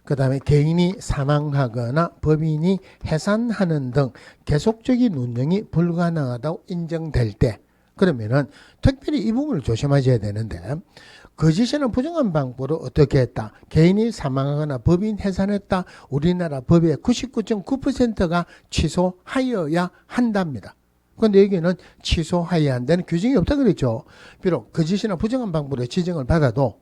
그 다음에 개인이 사망하거나 법인이 해산하는 등 계속적인 운영이 불가능하다고 인정될 때 그러면은 특별히 이 부분을 조심하셔야 되는데 거짓이나 부정한 방법으로 어떻게 했다. 개인이 사망하거나 법인 해산했다. 우리나라 법의 99.9%가 취소하여야 한답니다. 그런데 여기는 취소하여야 한다는 규정이 없다 그랬죠. 비록 거짓이나 부정한 방법으로 지정을 받아도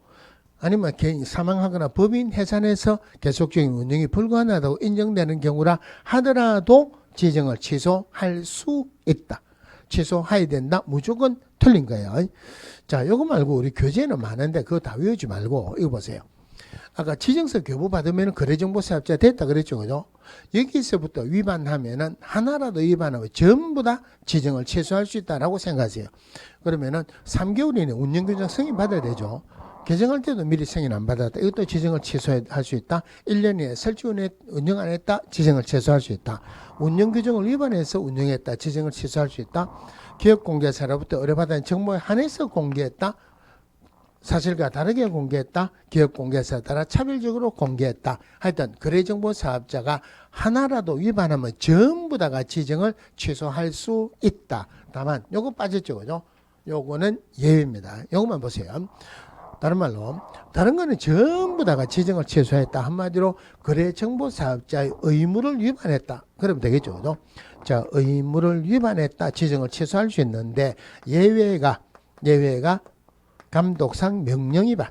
아니면 개인이 사망하거나 법인 해산해서 계속적인 운영이 불가능하다고 인정되는 경우라 하더라도 지정을 취소할 수 있다. 취소해야 된다. 무조건 틀린 거예요. 자, 이거 말고 우리 교재는 많은데 그거 다 외우지 말고 이거 보세요. 아까 지정서 교부 받으면 거래정보사업자 됐다 그랬죠. 그죠? 여기서부터 위반하면은 하나라도 위반하면 전부 다 지정을 취소할 수 있다라고 생각하세요. 그러면은 3개월 이내 운영규정 승인 받아야 되죠. 개정할 때도 미리 승인 안 받았다. 이것도 지정을 취소할 수 있다. 1년 이내 설치 운영 안 했다. 지정을 취소할 수 있다. 운영규정을 위반해서 운영했다. 지정을 취소할 수 있다. 기업공개사로부터 의뢰받은 정보에 한해서 공개했다. 사실과 다르게 공개했다. 기업공개사에 따라 차별적으로 공개했다. 하여튼 거래정보사업자가 하나라도 위반하면 전부 다가 지정을 취소할 수 있다. 다만 요거 빠졌죠. 그죠? 요거는 예외입니다. 요것만 보세요. 다른 말로 다른 거는 전부 다가 지정을 취소했다. 한마디로 거래정보사업자의 의무를 위반했다. 그러면 되겠죠. 그죠? 자, 의무를 위반했다. 지정을 취소할 수 있는데 예외가 감독상 명령 위반.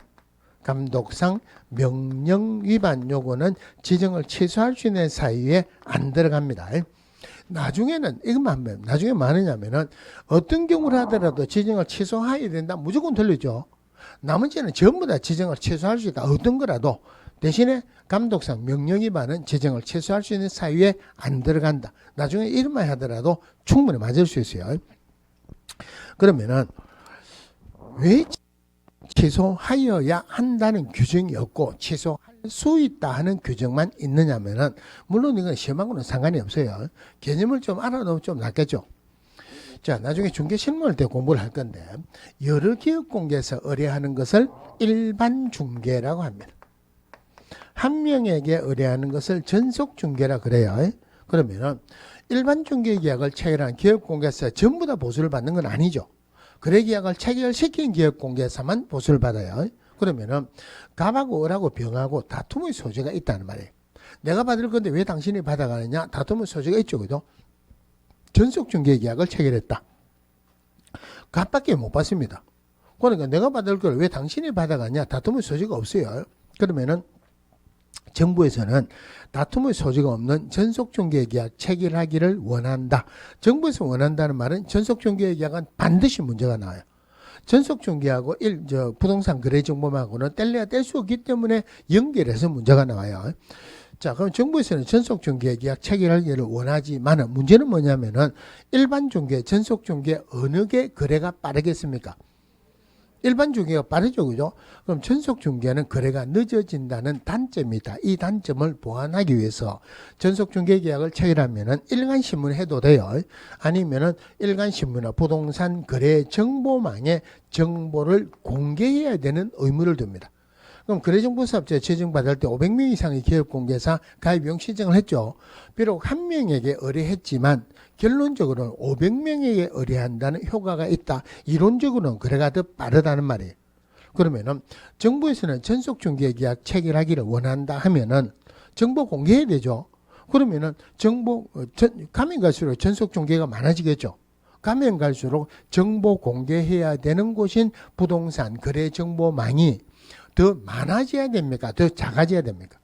감독상 명령 위반 요거는 지정을 취소할 수 있는 사유에 안 들어갑니다. 나중에는 이것만 하면 나중에 뭐 하느냐면은 어떤 경우를 하더라도 지정을 취소해야 된다. 무조건 틀리죠. 나머지는 전부 다 지정을 취소할 수 있다. 어떤 거라도 대신에 감독상 명령 위반은 지정을 취소할 수 있는 사유에 안 들어간다. 나중에 이름만 하더라도 충분히 맞을 수 있어요. 그러면은 왜 취소하여야 한다는 규정이 없고 취소할 수 있다 하는 규정만 있느냐면은 물론 이건 시험하고는 상관이 없어요. 개념을 좀 알아놓으면 좀 낫겠죠. 자, 나중에 중개 실무할 때 공부를 할 건데 여러 기업 공개에서 의뢰하는 것을 일반 중개라고 합니다. 한 명에게 의뢰하는 것을 전속 중개라 그래요. 그러면은 일반 중개 계약을 체결한 기업 공개에서 전부 다 보수를 받는 건 아니죠. 거래 계약을 체결시킨 기업 공개에서만 보수를 받아요. 그러면은 갑하고 을하고 병하고 다툼의 소지가 있다는 말이에요. 내가 받을 건데 왜 당신이 받아가느냐? 다툼의 소지가 있죠, 그죠? 전속 중개 계약을 체결했다. 갑밖에 못 받습니다. 그러니까 내가 받을 걸 왜 당신이 받아가냐? 다툼의 소지가 없어요. 그러면은 정부에서는 다툼의 소지가 없는 전속중개계약 체결하기를 원한다. 정부에서 원한다는 말은 전속중개계약은 반드시 문제가 나와요. 전속중개하고 부동산 거래정보망하고는 뗄래야 뗄 수 없기 때문에 연결해서 문제가 나와요. 자, 그럼 정부에서는 전속중개계약 체결하기를 원하지만 문제는 뭐냐면은 일반 중개, 전속중개 어느 게 거래가 빠르겠습니까? 일반 중개가 빠르죠, 그죠? 그럼 전속 중개는 거래가 늦어진다는 단점이 있다. 이 단점을 보완하기 위해서 전속 중개 계약을 체결하면은 일간신문 해도 돼요. 아니면은 일간신문이나 부동산 거래 정보망에 정보를 공개해야 되는 의무를 둡니다. 그럼 거래정보사업자 지정받을 때 500명 이상의 기업공개사 가입용 신청을 했죠. 비록 한 명에게 의뢰했지만 결론적으로는 500명에게 의뢰한다는 효과가 있다. 이론적으로는 거래가 더 빠르다는 말이에요. 그러면은 정부에서는 전속중개계약 체결하기를 원한다 하면은 정보 공개해야 되죠. 그러면은 가면 갈수록 전속중개가 많아지겠죠. 가면 갈수록 정보 공개해야 되는 곳인 부동산 거래 정보망이 더 많아져야 됩니까? 더 작아져야 됩니까?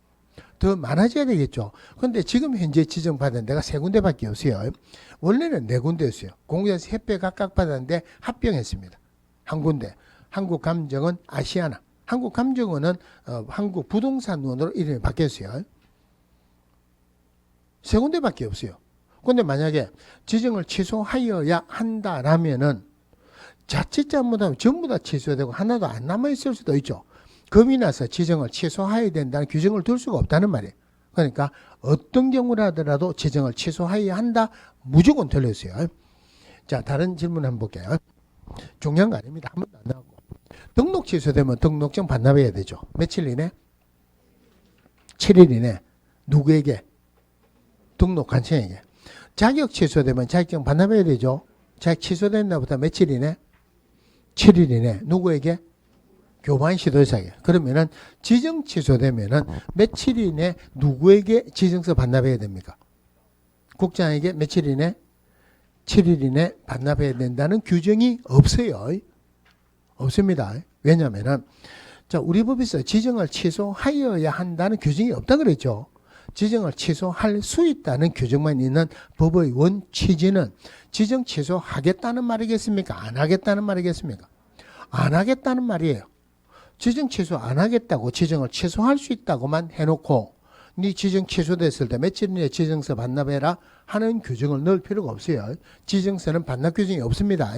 더 많아져야 되겠죠. 그런데 지금 현재 지정받은 데가 3군데밖에 없어요. 원래는 4군데였어요. 공개에서 협회 각각 받았는데 합병했습니다. 한 군데. 한국감정원 아시아나. 한국감정원은 한국부동산원으로 이름이 바뀌었어요. 3군데밖에 없어요. 그런데 만약에 지정을 취소하여야 한다라면은 자칫 잘못하면 전부 다 취소되고 하나도 안 남아있을 수도 있죠. 겁이 나서 지정을 취소해야 된다는 규정을 둘 수가 없다는 말이에요. 그러니까 어떤 경우라 하더라도 지정을 취소해야 한다. 무조건 틀렸어요. 자, 다른 질문 한번 볼게요. 중요한 거 아닙니다. 한 번도 안 나오고. 등록 취소되면 등록증 반납해야 되죠. 며칠 이내? 7일 이내. 누구에게? 등록관청에게. 자격 취소되면 자격증 반납해야 되죠. 자격 취소된 날부터 며칠 이내? 7일 이내. 누구에게? 교반 시도자에게. 그러면은 지정 취소되면은 며칠 이내 누구에게 지정서 반납해야 됩니까? 국장에게 며칠 이내? 7일 이내 반납해야 된다는 규정이 없어요. 없습니다. 왜냐면은 자, 우리 법에서 지정을 취소하여야 한다는 규정이 없다 그랬죠. 지정을 취소할 수 있다는 규정만 있는 법의 원 취지는 지정 취소하겠다는 말이겠습니까? 안 하겠다는 말이겠습니까? 안 하겠다는 말이에요. 지정 취소 안 하겠다고 지정을 취소할 수 있다고만 해놓고 네 지정 취소됐을 때 며칠 이내 지정서 반납해라 하는 규정을 넣을 필요가 없어요. 지정서는 반납 규정이 없습니다.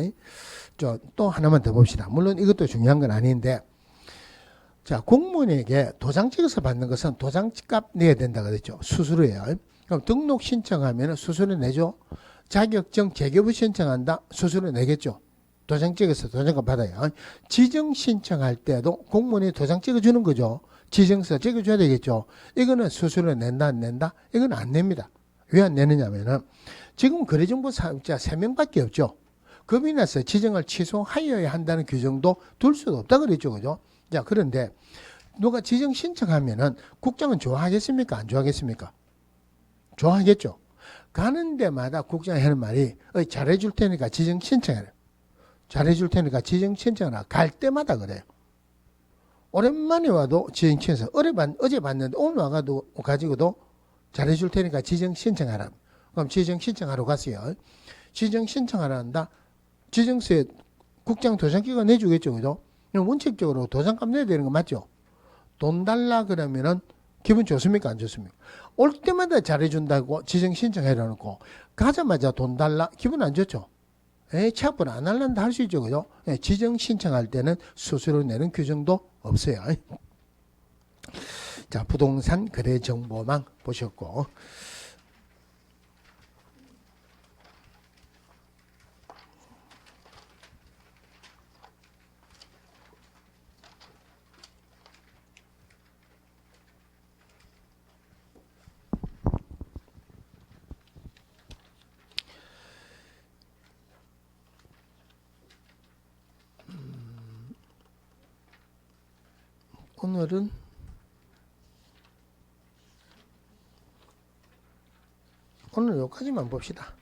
또 하나만 더 봅시다. 물론 이것도 중요한 건 아닌데 자, 공무원에게 도장 찍어서 받는 것은 도장값 내야 된다 그랬죠. 수수료예요. 그럼 등록 신청하면 수수료 내죠. 자격증 재개부 신청한다. 수수료 내겠죠. 도장 찍어서 도장값 받아요. 지정 신청할 때도 공무원이 도장 찍어주는 거죠. 지정서 찍어줘야 되겠죠. 이거는 수수료 낸다 안 낸다? 이건 안 냅니다. 왜 안 내느냐면은 지금 거래정보 사업자 3명밖에 없죠. 겁이 나서 지정을 취소하여야 한다는 규정도 둘 수도 없다 그랬죠. 그죠? 자, 그런데 누가 지정 신청하면은 국장은 좋아하겠습니까? 안 좋아하겠습니까? 좋아하겠죠. 가는 데마다 국장이 하는 말이 잘해줄 테니까 지정 신청해라. 잘해줄 테니까 지정 신청하라. 갈 때마다 그래요. 오랜만에 와도 지정 신청. 어제 봤는데 오늘 가지고도 잘해줄 테니까 지정 신청하라. 그럼 지정 신청하러 갔어요. 지정 신청하라 한다. 지정서에 국장 도장기가 내주겠죠. 그죠? 원칙적으로 도장값 내야 되는 거 맞죠? 돈 달라 그러면은 기분 좋습니까? 안 좋습니까? 올 때마다 잘해준다고 지정 신청해라 놓고 가자마자 돈 달라 기분 안 좋죠? 취업을 안 할란다 할 수 있죠. 그죠? 지정 신청할 때는 수수료 내는 규정도 없어요. 자, 부동산 거래 정보망 보셨고, 오늘 여기까지만 봅시다.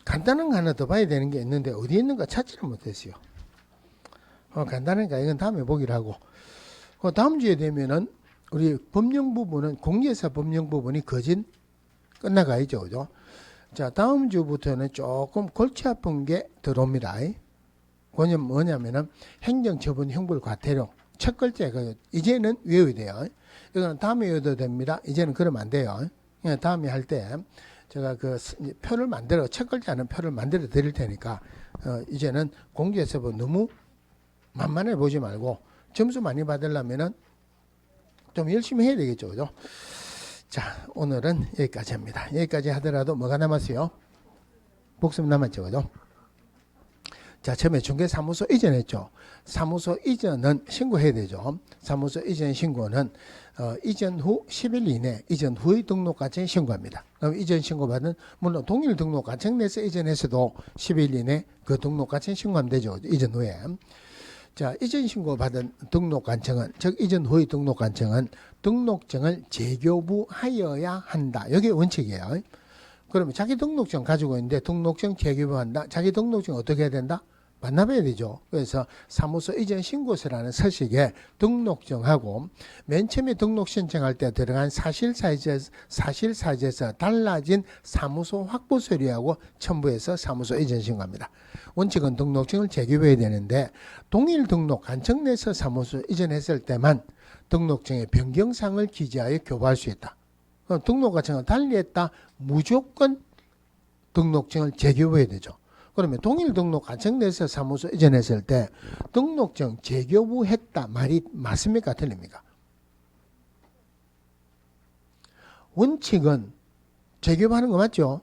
간단한 거 하나 더 봐야 되는 게 있는데 어디 있는가 찾지를 못했어요. 간단하니까 이건 다음에 보기로 하고, 다음 주에 되면은 우리 법령 부분은 공개사 법령 부분이 거진 끝나가야죠. 그죠? 자, 다음 주부터는 조금 골치 아픈 게 들어옵니다. 그건 뭐냐면은 행정처분 형벌 과태료 첫 글자가 이제는 외워야 돼요. 이거는 다음에 외워도 됩니다. 이제는 그러면 안 돼요. 다음에 할 때 제가 그 표를 만들어 첫 글자는 표를 만들어 드릴 테니까 이제는 공개해서 너무 만만해 보지 말고 점수 많이 받으려면은 좀 열심히 해야 되겠죠. 그죠? 자, 오늘은 여기까지 합니다. 여기까지 하더라도 뭐가 남았어요? 복습 남았죠. 그죠? 자, 처음에 중개사무소 이전했죠. 사무소 이전은 신고해야 되죠. 사무소 이전 신고는 이전 후 10일 이내 이전 후의 등록 과정에 신고합니다. 그럼 이전 신고받은 물론 동일 등록 과정 내에서 이전해서도 10일 이내 그 등록 과정에 신고하면 되죠. 이전 후에. 자, 이전 신고받은 등록 관청은 즉 이전 후의 등록 관청은 등록증을 재교부하여야 한다. 이게 원칙이에요. 그러면 자기 등록증 가지고 있는데 등록증 재교부한다. 자기 등록증 어떻게 해야 된다? 만나봐야 되죠. 그래서 사무소 이전 신고서라는 서식에 등록증하고 맨 처음에 등록 신청할 때 들어간 사실사지에서 달라진 사무소 확보 서류하고 첨부해서 사무소 이전 신고합니다. 원칙은 등록증을 재교부해야 되는데 동일 등록 관청 내에서 사무소 이전했을 때만 등록증의 변경사항을 기재하여 교부할 수 있다. 그럼 등록 과정을 달리했다. 무조건 등록증을 재교부해야 되죠. 그러면 동일 등록 과정 내에서 사무소 이전했을 때 등록증 재교부했다 말이 맞습니까? 틀립니까? 원칙은 재교부하는 거 맞죠?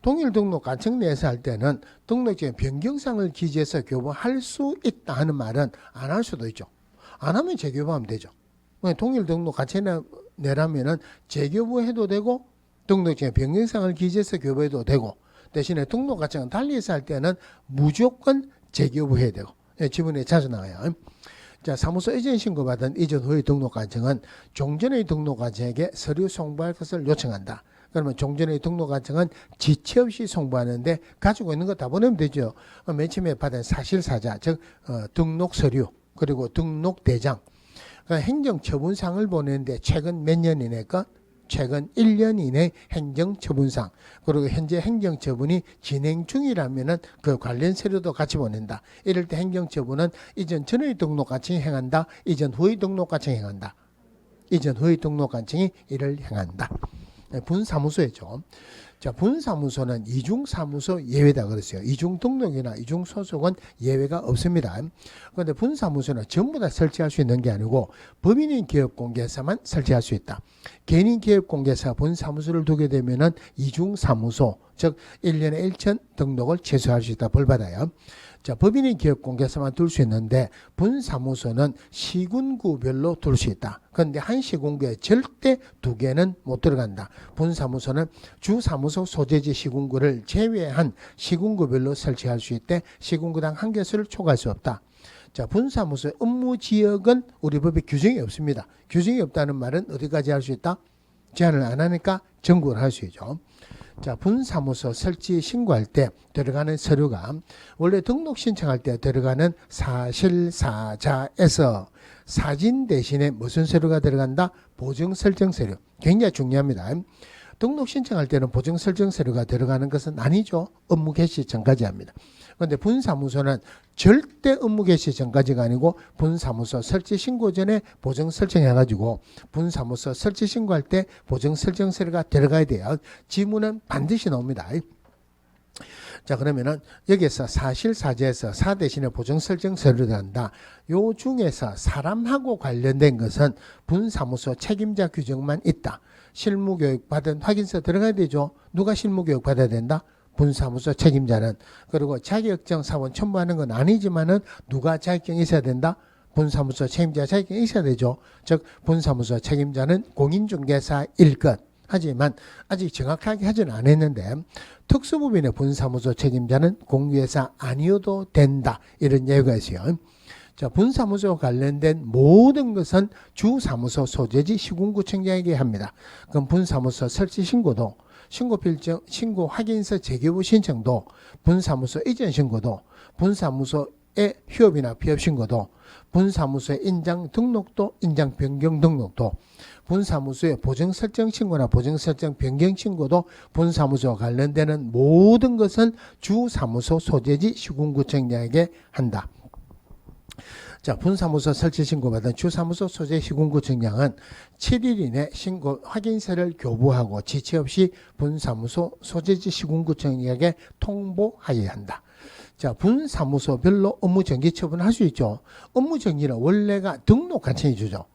동일 등록 과정 내에서 할 때는 등록증의 변경사항을 기재해서 교부할 수 있다 하는 말은 안 할 수도 있죠. 안 하면 재교부하면 되죠. 동일 등록 과정 내라면은 재교부해도 되고 등록증의 변경사항을 기재해서 교부해도 되고 대신에 등록 과정은 달리해서 할 때는 무조건 재교부해야 되고 지문에 자주 나와요. 자, 사무소 이전 신고받은 이전 후의 등록 과정은 종전의 등록 과정에게 서류 송부할 것을 요청한다. 그러면 종전의 등록 과정은 지체 없이 송부하는데 가지고 있는 거 다 보내면 되죠. 맨 처음에 받은 사실사자 즉 등록 서류 그리고 등록 대장 행정처분상을 보내는데 최근 몇 년 이내 것? 최근 1년 이내 행정처분상 그리고 현재 행정처분이 진행 중이라면은 그 관련 서류도 같이 보낸다. 이럴 때 행정처분은 이전 전의 등록 과정이 행한다. 이전 후의 등록 과정이 행한다. 이전 후의 등록 과정이 이를 행한다. 분사무소죠. 자, 분사무소는 이중사무소 예외다 그랬어요. 이중등록이나 이중소속은 예외가 없습니다. 그런데 분사무소는 전부 다 설치할 수 있는 게 아니고 법인인 기업공개사만 설치할 수 있다. 개인인 기업공개사 분사무소를 두게 되면은 이중사무소, 즉 1년에 1천 등록을 최소화할 수 있다. 벌받아요. 자, 법인인 기업공개사만 둘 수 있는데 분사무소는 시군구별로 둘 수 있다. 그런데 한 시군구에 절대 두 개는 못 들어간다. 분사무소는 주사무소 소재지 시군구를 제외한 시군구별로 설치할 수 있대 시군구당 한 개수를 초과할 수 없다. 자, 분사무소의 업무 지역은 우리 법에 규정이 없습니다. 규정이 없다는 말은 어디까지 할 수 있다? 제한을 안 하니까 전국을 할 수 있죠. 자, 분사무소 설치 신고할 때 들어가는 서류가 원래 등록 신청할 때 들어가는 사실사자에서 사진 대신에 무슨 서류가 들어간다? 보정 설정 서류. 굉장히 중요합니다. 등록 신청할 때는 보증 설정 서류가 들어가는 것은 아니죠. 업무 개시 전까지 합니다. 그런데 분사무소는 절대 업무 개시 전까지가 아니고 분사무소 설치 신고 전에 보증 설정해가지고 분사무소 설치 신고할 때 보증 설정 서류가 들어가야 돼요. 지문은 반드시 나옵니다. 자, 그러면은 여기에서 사실사제에서 사 대신에 보증 설정 서류를 한다. 요 중에서 사람하고 관련된 것은 분사무소 책임자 규정만 있다. 실무교육 받은 확인서 들어가야 되죠. 누가 실무교육 받아야 된다? 분사무소 책임자는. 그리고 자격증 사원 첨부하는 건 아니지만은 누가 자격증이 있어야 된다? 분사무소 책임자 자격증이 있어야 되죠. 즉 분사무소 책임자는 공인중개사일 것. 하지만 아직 정확하게 하지는 않았는데 특수법인의 분사무소 책임자는 공유회사 아니어도 된다. 이런 예가 있어요. 자, 분사무소 관련된 모든 것은 주사무소 소재지 시군구청장에게 합니다. 그럼 분사무소 설치 신고도, 신고필증, 신고 확인서 재개부 신청도, 분사무소 이전 신고도, 분사무소의 휴업이나 피업 신고도, 분사무소의 인장 등록도, 인장 변경 등록도, 분사무소의 보증 설정 신고나 보증 설정 변경 신고도 분사무소와 관련되는 모든 것은 주사무소 소재지 시군구청장에게 한다. 자, 분사무소 설치 신고받은 주사무소 소재 시군구청장은 7일 이내 신고 확인서를 교부하고 지체 없이 분사무소 소재지 시군구청장에게 통보하여야 한다. 자, 분사무소별로 업무정지 처분할 수 있죠. 업무정지는 원래가 등록관청이 주죠.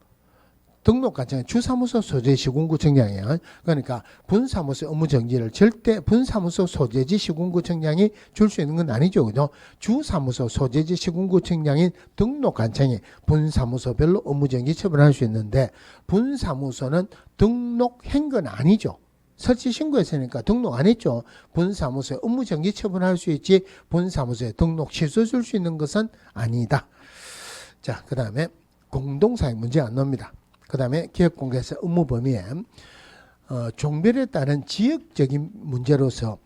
등록관청은 주사무소 소재 시군구청장이에요. 그러니까 분사무소 업무정지를 절대 분사무소 소재지 시군구청장이 줄 수 있는 건 아니죠. 그죠? 주사무소 소재지 시군구청장인 등록관청이 분사무소별로 업무정지 처분할 수 있는데 분사무소는 등록한 건 아니죠. 설치 신고했으니까 등록 안 했죠. 분사무소에 업무정지 처분할 수 있지 분사무소에 등록 취소 줄 수 있는 것은 아니다. 자, 그 다음에 공동사행 문제 안 나옵니다. 그 다음에 기업공개사 업무 범위에 종별에 따른 지역적인 문제로서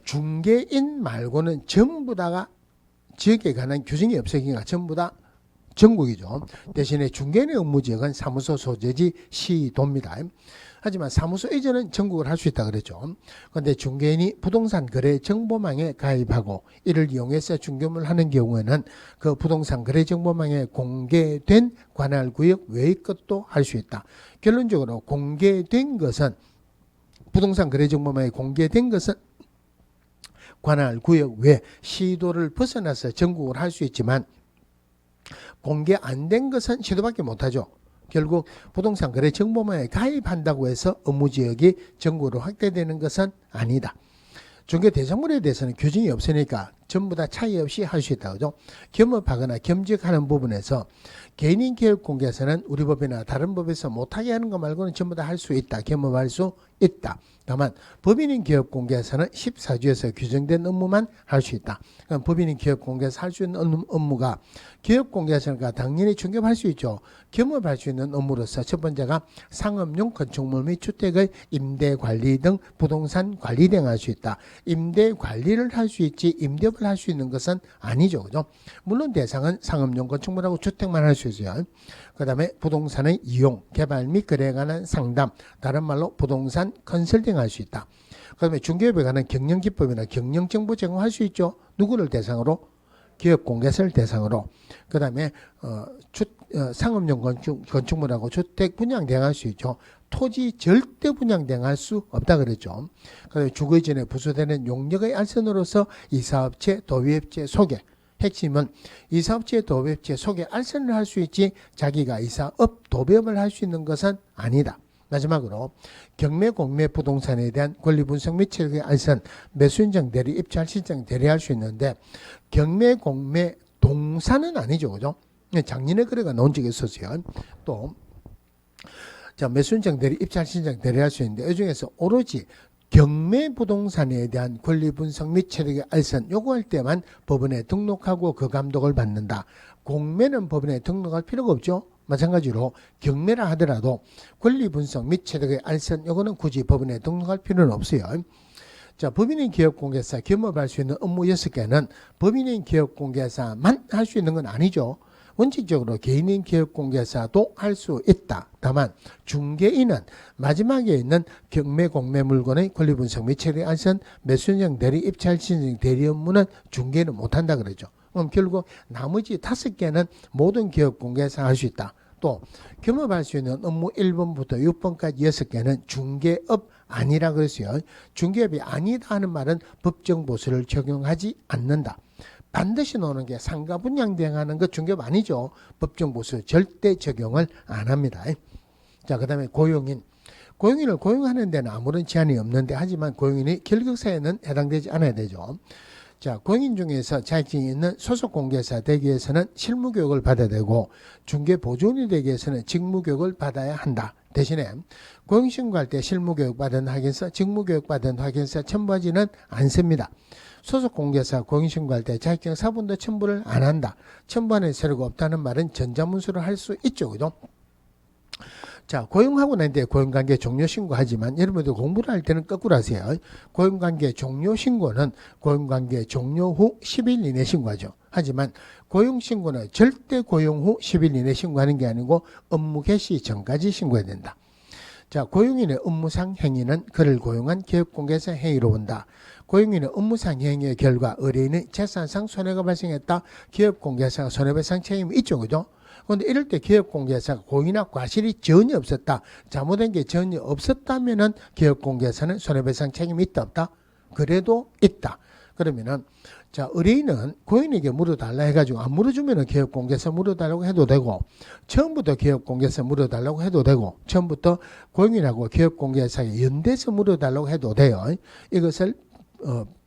중개인 말고는 전부 다가 지역에 관한 규정이 없으니까 전부 다 전국이죠. 대신에 중개인의 업무지역은 사무소 소재지 시도입니다. 하지만 사무소 이전은 전국을 할 수 있다 그랬죠. 그런데 중개인이 부동산 거래 정보망에 가입하고 이를 이용해서 중개업을 하는 경우에는 그 부동산 거래 정보망에 공개된 관할구역 외의 것도 할 수 있다. 결론적으로 공개된 것은 부동산 거래 정보망에 공개된 것은 관할구역 외 시도를 벗어나서 전국을 할 수 있지만 공개 안 된 것은 시도밖에 못하죠. 결국 부동산 거래 정보망에 가입한다고 해서 업무지역이 전국으로 확대되는 것은 아니다. 중개 대상물에 대해서는 규정이 없으니까 전부 다 차이 없이 할 수 있다. 그죠? 겸업하거나 겸직하는 부분에서 개인인 기업공개에서는 우리 법이나 다른 법에서 못하게 하는 것 말고는 전부 다 할 수 있다. 겸업할 수 있다. 다만 법인인 기업공개에서는 14조에서 규정된 업무만 할 수 있다. 그럼 법인인 기업공개에서 할 수 있는 업무가 기업공개에서는 당연히 중개할 수 있죠. 겸업할 수 있는 업무로서 첫 번째가 상업용 건축물 및 주택의 임대관리 등 부동산 관리 등 할 수 있다. 임대관리를 할 수 있지 임대업을 할 수 있는 것은 아니죠. 그죠? 물론 대상은 상업용 건축물하고 주택만 할 수 있어요. 그 다음에 부동산의 이용, 개발 및 거래에 관한 상담, 다른 말로 부동산 컨설팅 할 수 있다. 그 다음에 중개업에 관한 경영기법이나 경영정보 제공할 수 있죠. 누구를 대상으로? 기업공개사를 대상으로. 그 다음에 상업용 건축물하고 주택 분양 대행할 수 있죠. 토지 절대 분양 대행할 수 없다 그랬죠. 그다음에 주거 이전에 부수되는 용역의 알선으로서 이사업체, 도비업체 소개. 핵심은 이사업체, 도비업체 소개 알선을 할 수 있지 자기가 이사업, 도비업을 할 수 있는 것은 아니다. 마지막으로 경매, 공매 부동산에 대한 권리분석 및 체력의 알선, 매수인정 대리, 입찰 신청 대리할 수 있는데 경매, 공매 동사는 아니죠. 그죠? 작년에 거래가 나온 적이 있었어요. 또 자, 매수인정 대리, 입찰 신청 대리할 수 있는데 이 중에서 오로지 경매 부동산에 대한 권리 분석 및 체력의 알선 요구 할 때만 법원에 등록하고 그 감독을 받는다. 공매는 법원에 등록할 필요가 없죠. 마찬가지로 경매라 하더라도 권리 분석 및 체력의 알선 요거는 굳이 법원에 등록할 필요는 없어요. 자, 법인인 기업공개사 겸업할 수 있는 업무 6개는 법인인 기업공개사만 할 수 있는 건 아니죠. 원칙적으로 개인인 기업공개사도 할 수 있다. 다만 중개인은 마지막에 있는 경매 공매 물건의 권리분석 및 처리 안선 매수인정 대리 입찰 신청 대리 업무는 중개인은 못한다 그러죠. 그럼 결국 나머지 5개는 모든 기업공개사 할 수 있다. 또 겸업할 수 있는 업무 1번부터 6번까지 6개는 중개업 아니라 그랬어요. 중개업이 아니다 하는 말은 법정 보수를 적용하지 않는다. 반드시 나오는 게 상가 분양 대행하는 것 중개업 아니죠. 법정 보수 절대 적용을 안 합니다. 자, 그 다음에 고용인. 고용인을 고용하는 데는 아무런 제한이 없는데 하지만 고용인이 결격사에는 해당되지 않아야 되죠. 자, 고용인 중에서 자격증이 있는 소속 공개사 되기 위해서는 실무교육을 받아야 되고 중개보조인이 되기 위해서는 직무교육을 받아야 한다. 대신에 고용신고할 때 실무교육 받은 확인서, 직무교육 받은 확인서 첨부하지는 않습니다. 소속 공개사 고용신고할 때 자격증 사본도 첨부를 안 한다. 첨부하는 서류가 없다는 말은 전자문서로 할 수 있죠. 그죠? 자, 고용하고 난 뒤에 고용관계 종료 신고하지만 여러분들 공부를 할 때는 거꾸로 하세요. 고용관계 종료 신고는 고용관계 종료 후 10일 이내 신고하죠. 하지만 고용신고는 절대 고용 후 10일 이내 신고하는 게 아니고 업무 개시 전까지 신고해야 된다. 자, 고용인의 업무상 행위는 그를 고용한 기업공개사 행위로 본다. 고용인의 업무상 행위의 결과 의뢰인의 재산상 손해가 발생했다. 기업공개사가 손해배상 책임이 있죠. 그죠? 그런데 이럴 때 기업공개사가 고의나 과실이 전혀 없었다. 잘못된 게 전혀 없었다면은 기업공개사는 손해배상 책임이 있다 없다? 그래도 있다. 그러면은 자, 의뢰인은 고인에게 물어달라 해가지고 안 물어주면은 기업공개사 물어달라고 해도 되고 처음부터 기업공개사 물어달라고 해도 되고 처음부터 고인하고 기업공개사에 연대서 물어달라고 해도 돼요. 이것을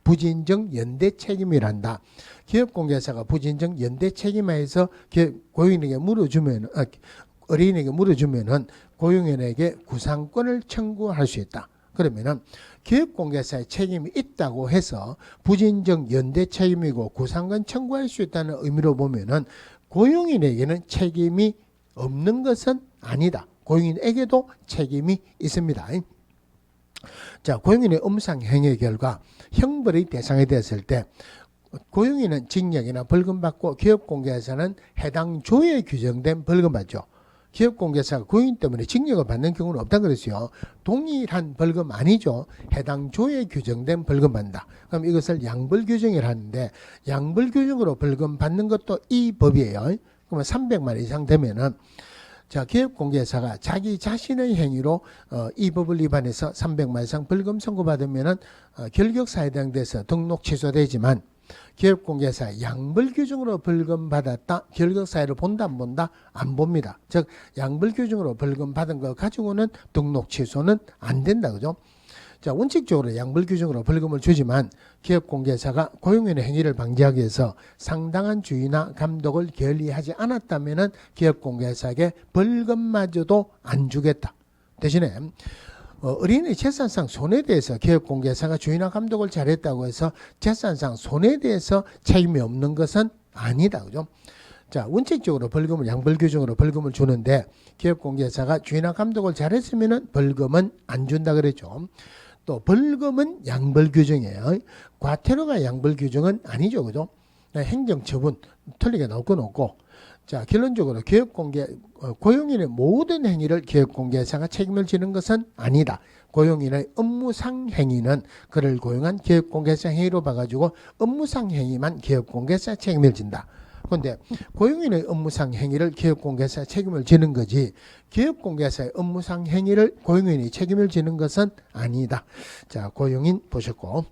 부진정 연대 책임이란다. 기업공개사가 부진정 연대 책임하에서 고용인에게 물어주면 의뢰인에게 물어주면은 고용인에게 구상권을 청구할 수 있다. 그러면은 기업공개사의 책임이 있다고 해서 부진정 연대 책임이고 구상권 청구할 수 있다는 의미로 보면은 고용인에게는 책임이 없는 것은 아니다. 고용인에게도 책임이 있습니다. 자, 고용인의 업무상 행위의 결과 형벌의 대상이 되었을 때 고용인은 징역이나 벌금 받고 기업공개사는 해당 조에 규정된 벌금 받죠. 기업공개사가 고용인 때문에 징역을 받는 경우는 없다고 그랬어요. 동일한 벌금 아니죠. 해당 조에 규정된 벌금 받는다. 그럼 이것을 양벌규정이라 하는데 양벌규정으로 벌금 받는 것도 이 법이에요. 그러면 300만 이상 되면은 자, 기업공개사가 자기 자신의 행위로 이 법을 위반해서 300만 이상 벌금 선고받으면은 결격사에 해당돼서 등록 취소되지만 기업공개사 양벌규정으로 벌금 받았다. 결격사유를 본다 안 본다? 안 봅니다. 즉 양벌규정으로 벌금 받은 거 가지고는 등록 취소는 안 된다. 그죠? 자, 원칙적으로 양벌규정으로 벌금을 주지만 기업공개사가 고용인의 행위를 방지하기 위해서 상당한 주의나 감독을 게을리하지 않았다면은 기업공개사에게 벌금마저도 안 주겠다. 대신에 의뢰인의 재산상 손해에 대해서 기업공개사가 주의나 감독을 잘했다고 해서 재산상 손해에 대해서 책임이 없는 것은 아니다. 그죠? 자, 원칙적으로 벌금을 양벌규정으로 벌금을 주는데 기업공개사가 주의나 감독을 잘했으면은 벌금은 안 준다 그랬죠. 또 벌금은 양벌규정이에요. 과태료가 양벌규정은 아니죠. 그죠? 행정처분 틀리게 나올 건 없고. 자, 결론적으로 고용인의 모든 행위를 기업공개사가 책임을 지는 것은 아니다. 고용인의 업무상 행위는 그를 고용한 기업공개사 행위로 봐가지고 업무상 행위만 기업공개사 책임을 진다. 그런데 고용인의 업무상 행위를 기업공개사 책임을 지는 거지 기업공개사의 업무상 행위를 고용인이 책임을 지는 것은 아니다. 자, 고용인 보셨고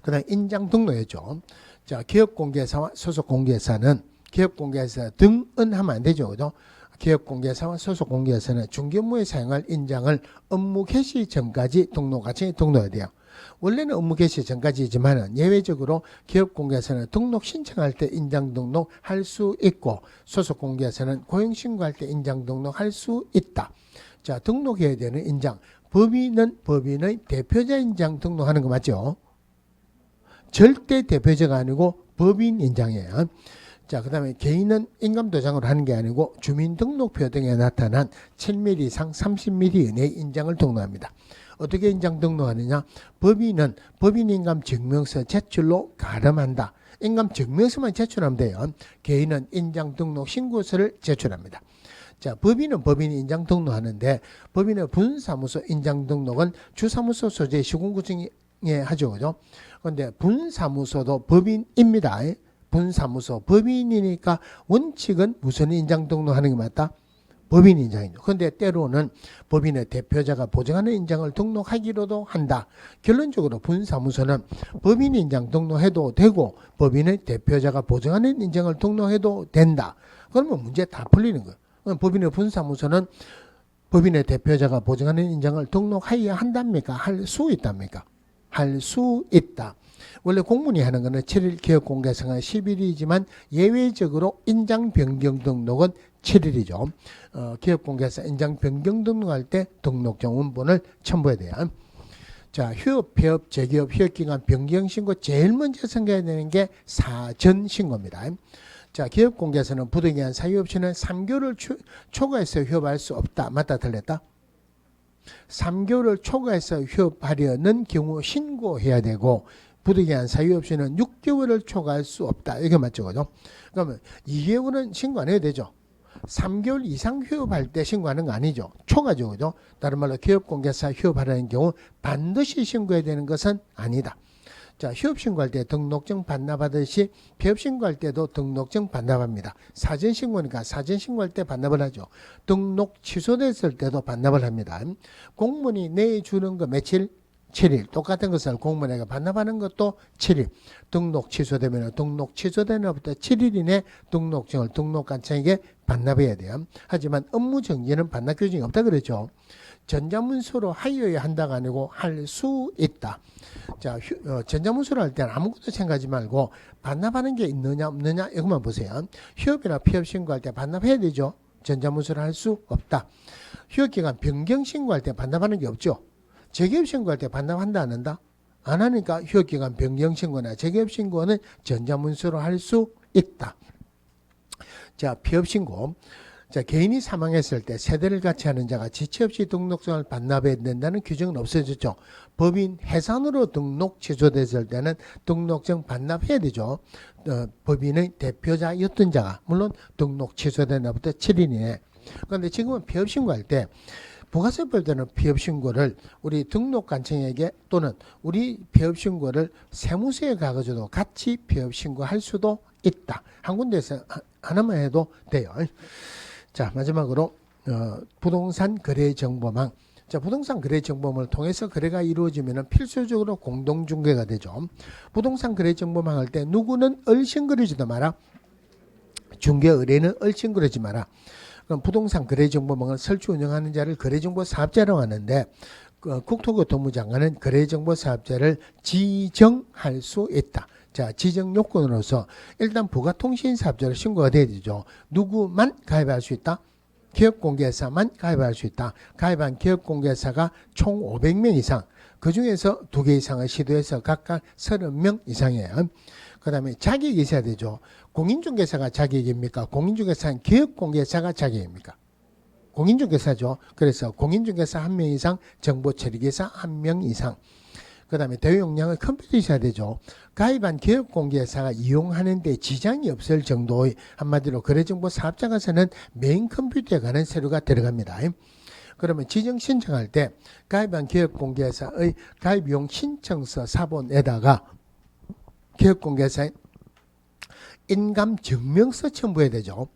그 다음 인장 등록했죠. 자, 기업공개사와 소속공개사는 기업공개사 등은 하면 안 되죠. 그죠? 기업공개사와 소속공개사는 중개업무에 사용할 인장을 업무 개시 전까지 등록같이 등록해야 돼요. 원래는 업무 개시 전까지지만 예외적으로 기업공개사는 등록 신청할 때 인장 등록할 수 있고 소속공개사는 고용신고할 때 인장 등록할 수 있다. 자, 등록해야 되는 인장. 법인은 법인의 대표자 인장 등록하는 거 맞죠? 절대 대표자가 아니고 법인 인장이에요. 자, 그 다음에 개인은 인감도장으로 하는 게 아니고 주민등록표 등에 나타난 7mm 이상 30mm 이내의 인장을 등록합니다. 어떻게 인장 등록하느냐? 법인은 법인인감 증명서 제출로 가름한다. 인감 증명서만 제출하면 돼요. 개인은 인장 등록 신고서를 제출합니다. 자, 법인은 법인이 인장 등록하는데 법인의 분사무소 인장 등록은 주사무소 소재 시군구청에 하죠. 그죠? 그런데 분사무소도 법인입니다. 분사무소 법인이니까 원칙은 무슨 인장 등록하는 게 맞다? 법인 인장이죠. 그런데 때로는 법인의 대표자가 보증하는 인장을 등록하기로도 한다. 결론적으로 분사무소는 법인 인장 등록해도 되고 법인의 대표자가 보증하는 인장을 등록해도 된다. 그러면 문제 다 풀리는 거예요. 법인의 분사무소는 법인의 대표자가 보증하는 인장을 등록해야 한답니까? 할 수 있답니까? 할 수 있다. 원래 공문이 하는 것은 7일 기업공개성은 10일이지만 예외적으로 인장 변경 등록은 7일이죠. 기업공개사 인장 변경 등록할 때 등록증 원본을 첨부해야 돼요. 자, 휴업, 폐업, 재기업, 휴업기간 변경 신고 제일 먼저 생겨야 되는 게 사전 신고입니다. 자, 기업공개사는 부득이한 사유 없이는 3개월을 초과해서 휴업할 수 없다. 맞다, 틀렸다? 3개월을 초과해서 휴업하려는 경우 신고해야 되고 부득이한 사유 없이는 6개월을 초과할 수 없다. 이게 맞죠, 그죠? 그러면 2개월은 신고 안 해도 되죠. 3개월 이상 휴업할 때 신고하는 거 아니죠. 초과죠, 그죠? 다른 말로 기업공개사 휴업하라는 경우 반드시 신고해야 되는 것은 아니다. 자, 휴업 신고할 때 등록증 반납하듯이 폐업 신고할 때도 등록증 반납합니다. 사전 신고니까 사전 신고할 때 반납을 하죠. 등록 취소됐을 때도 반납을 합니다. 공문이 내주는 거 며칠? 7일. 똑같은 것을 공무원에게 반납하는 것도 7일. 등록 취소되면 등록 취소된 날부터 7일 이내 등록증을 등록관청에게 반납해야 돼요. 하지만 업무 정지는 반납 규정이 없다 그랬죠. 전자문서로 하여야 한다가 아니고 할 수 있다. 자, 전자문서로 할 때는 아무것도 생각하지 말고 반납하는 게 있느냐 없느냐 이것만 보세요. 휴업이나 폐업 신고할 때 반납해야 되죠. 전자문서로 할 수 없다. 휴업기간 변경 신고할 때 반납하는 게 없죠. 재개업 신고할 때 반납한다 안 한다? 안 하니까 휴업기간 변경 신고나 재개업 신고는 전자문서로 할 수 있다. 자, 폐업 신고. 자, 개인이 사망했을 때 세대를 같이 하는 자가 지체 없이 등록증을 반납해야 된다는 규정은 없어졌죠. 법인 해산으로 등록 취소됐을 때는 등록증 반납해야 되죠. 법인의 대표자였던 자가 물론 등록 취소된 날부터 7일 이내. 그런데 지금은 폐업 신고할 때 부가세법 때는 폐업 신고를 우리 등록관청에게 또는 우리 폐업 신고를 세무서에 가가지고 같이 폐업 신고할 수도 있다. 한 군데에서 하나만 해도 돼요. 자, 마지막으로 부동산 거래 정보망. 자, 부동산 거래 정보망을 통해서 거래가 이루어지면 필수적으로 공동중개가 되죠. 부동산 거래 정보망 할 때 누구는 얼씬거리지도 마라. 중개 의뢰는 얼씬거리지 마라. 그럼 부동산 거래정보망을 설치 운영하는 자를 거래정보 사업자라고 하는데 국토교통부 장관은 거래정보 사업자를 지정할 수 있다. 자, 지정 요건으로서 일단 부가통신 사업자로 신고가 돼야 되죠. 누구만 가입할 수 있다? 기업공개사만 가입할 수 있다. 가입한 기업공개사가 총 500명 이상, 그 중에서 2개 이상을 시도해서 각각 30명 이상이에요. 그 다음에 자격이 있어야 되죠. 공인중개사가 자격입니까? 공인중개사는 기업공개사가 자격입니까? 공인중개사죠. 그래서 공인중개사 1명 이상, 정보처리기사 1명 이상. 그 다음에 대용량의 컴퓨터 있어야 되죠. 가입한 기업공개사가 이용하는 데 지장이 없을 정도의 한마디로 거래정보 사업장에서는 메인 컴퓨터에 관한 서류가 들어갑니다. 그러면 지정 신청할 때 가입한 기업공개사의 가입용 신청서 사본에다가 기업공개사의 인감증명서 첨부해야 되죠.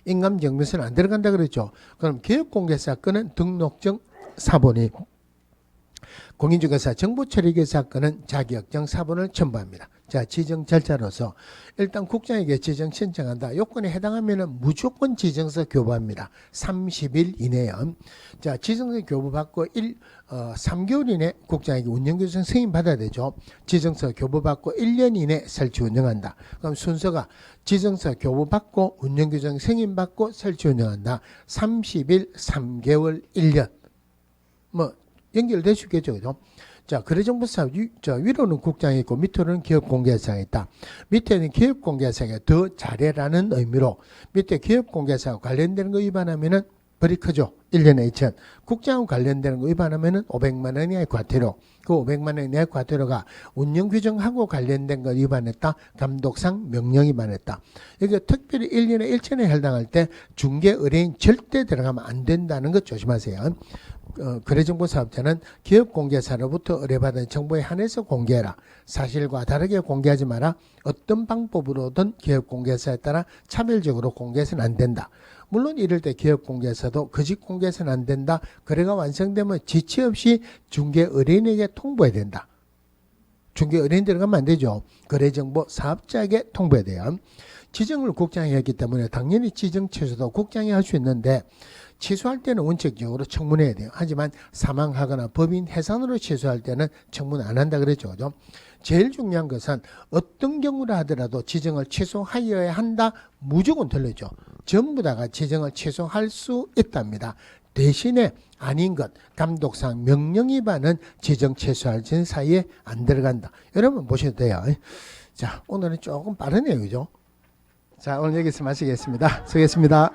인감증명서는 안 들어간다 그랬죠. 그럼 기업공개사 건은 등록증 사본이, 공인중개사 정보처리기사 건은 자격증 사본을 첨부합니다. 자, 지정 절차로서 일단 국장에게 지정 신청한다. 요건에 해당하면 무조건 지정서 교부합니다. 30일 이내에. 자, 지정서 교부받고 3개월 이내 국장에게 운영규정 승인 받아야 되죠. 지정서 교부받고 1년 이내 설치 운영한다. 그럼 순서가 지정서 교부받고 운영규정 승인받고 설치 운영한다. 30일, 3개월, 1년. 뭐 연결될 수 있겠죠. 그죠? 자, 거래정보사업 위로는 국장이 있고 밑으로는 기업공개사가 있다. 밑에는 기업공개사가 더 잘해라는 의미로 밑에 기업공개사와 관련되는 거 위반하면은 벌이 크죠. 1년에 2천. 국장하고 관련되는 거 위반하면은 500만 원 이하의 과태료. 그 500만 원 이하의 과태료가 운영 규정하고 관련된 거 위반했다. 감독상 명령 위반했다. 여기 특별히 1년에 1천에 해당할 때 중개 의뢰인 절대 들어가면 안 된다는 것 조심하세요. 거래정보사업자는 기업공개사로부터 의뢰받은 정보에 한해서 공개해라. 사실과 다르게 공개하지 마라. 어떤 방법으로든 기업공개사에 따라 차별적으로 공개해서는 안 된다. 물론 이럴 때 기업공개사도 거짓 공개해서는 안 된다. 거래가 완성되면 지체 없이 중개 의뢰인에게 통보해야 된다. 중개 의뢰인 들어가면 안 되죠. 거래정보 사업자에게 통보해야 돼요. 지정을 국장이 했기 때문에 당연히 지정 취소도 국장이 할 수 있는데 취소할 때는 원칙적으로 청문해야 돼요. 하지만 사망하거나 법인 해산으로 취소할 때는 청문 안 한다 그랬죠. 그죠? 제일 중요한 것은 어떤 경우라 하더라도 지정을 취소하여야 한다. 무조건 틀리죠. 전부 다가 지정을 취소할 수 있답니다. 대신에 아닌 것, 감독상 명령 위반은 지정 취소할 전 사이에 안 들어간다. 여러분 보셔도 돼요. 자, 오늘은 조금 빠르네요. 그죠? 자, 오늘 여기서 마치겠습니다. 수고했습니다.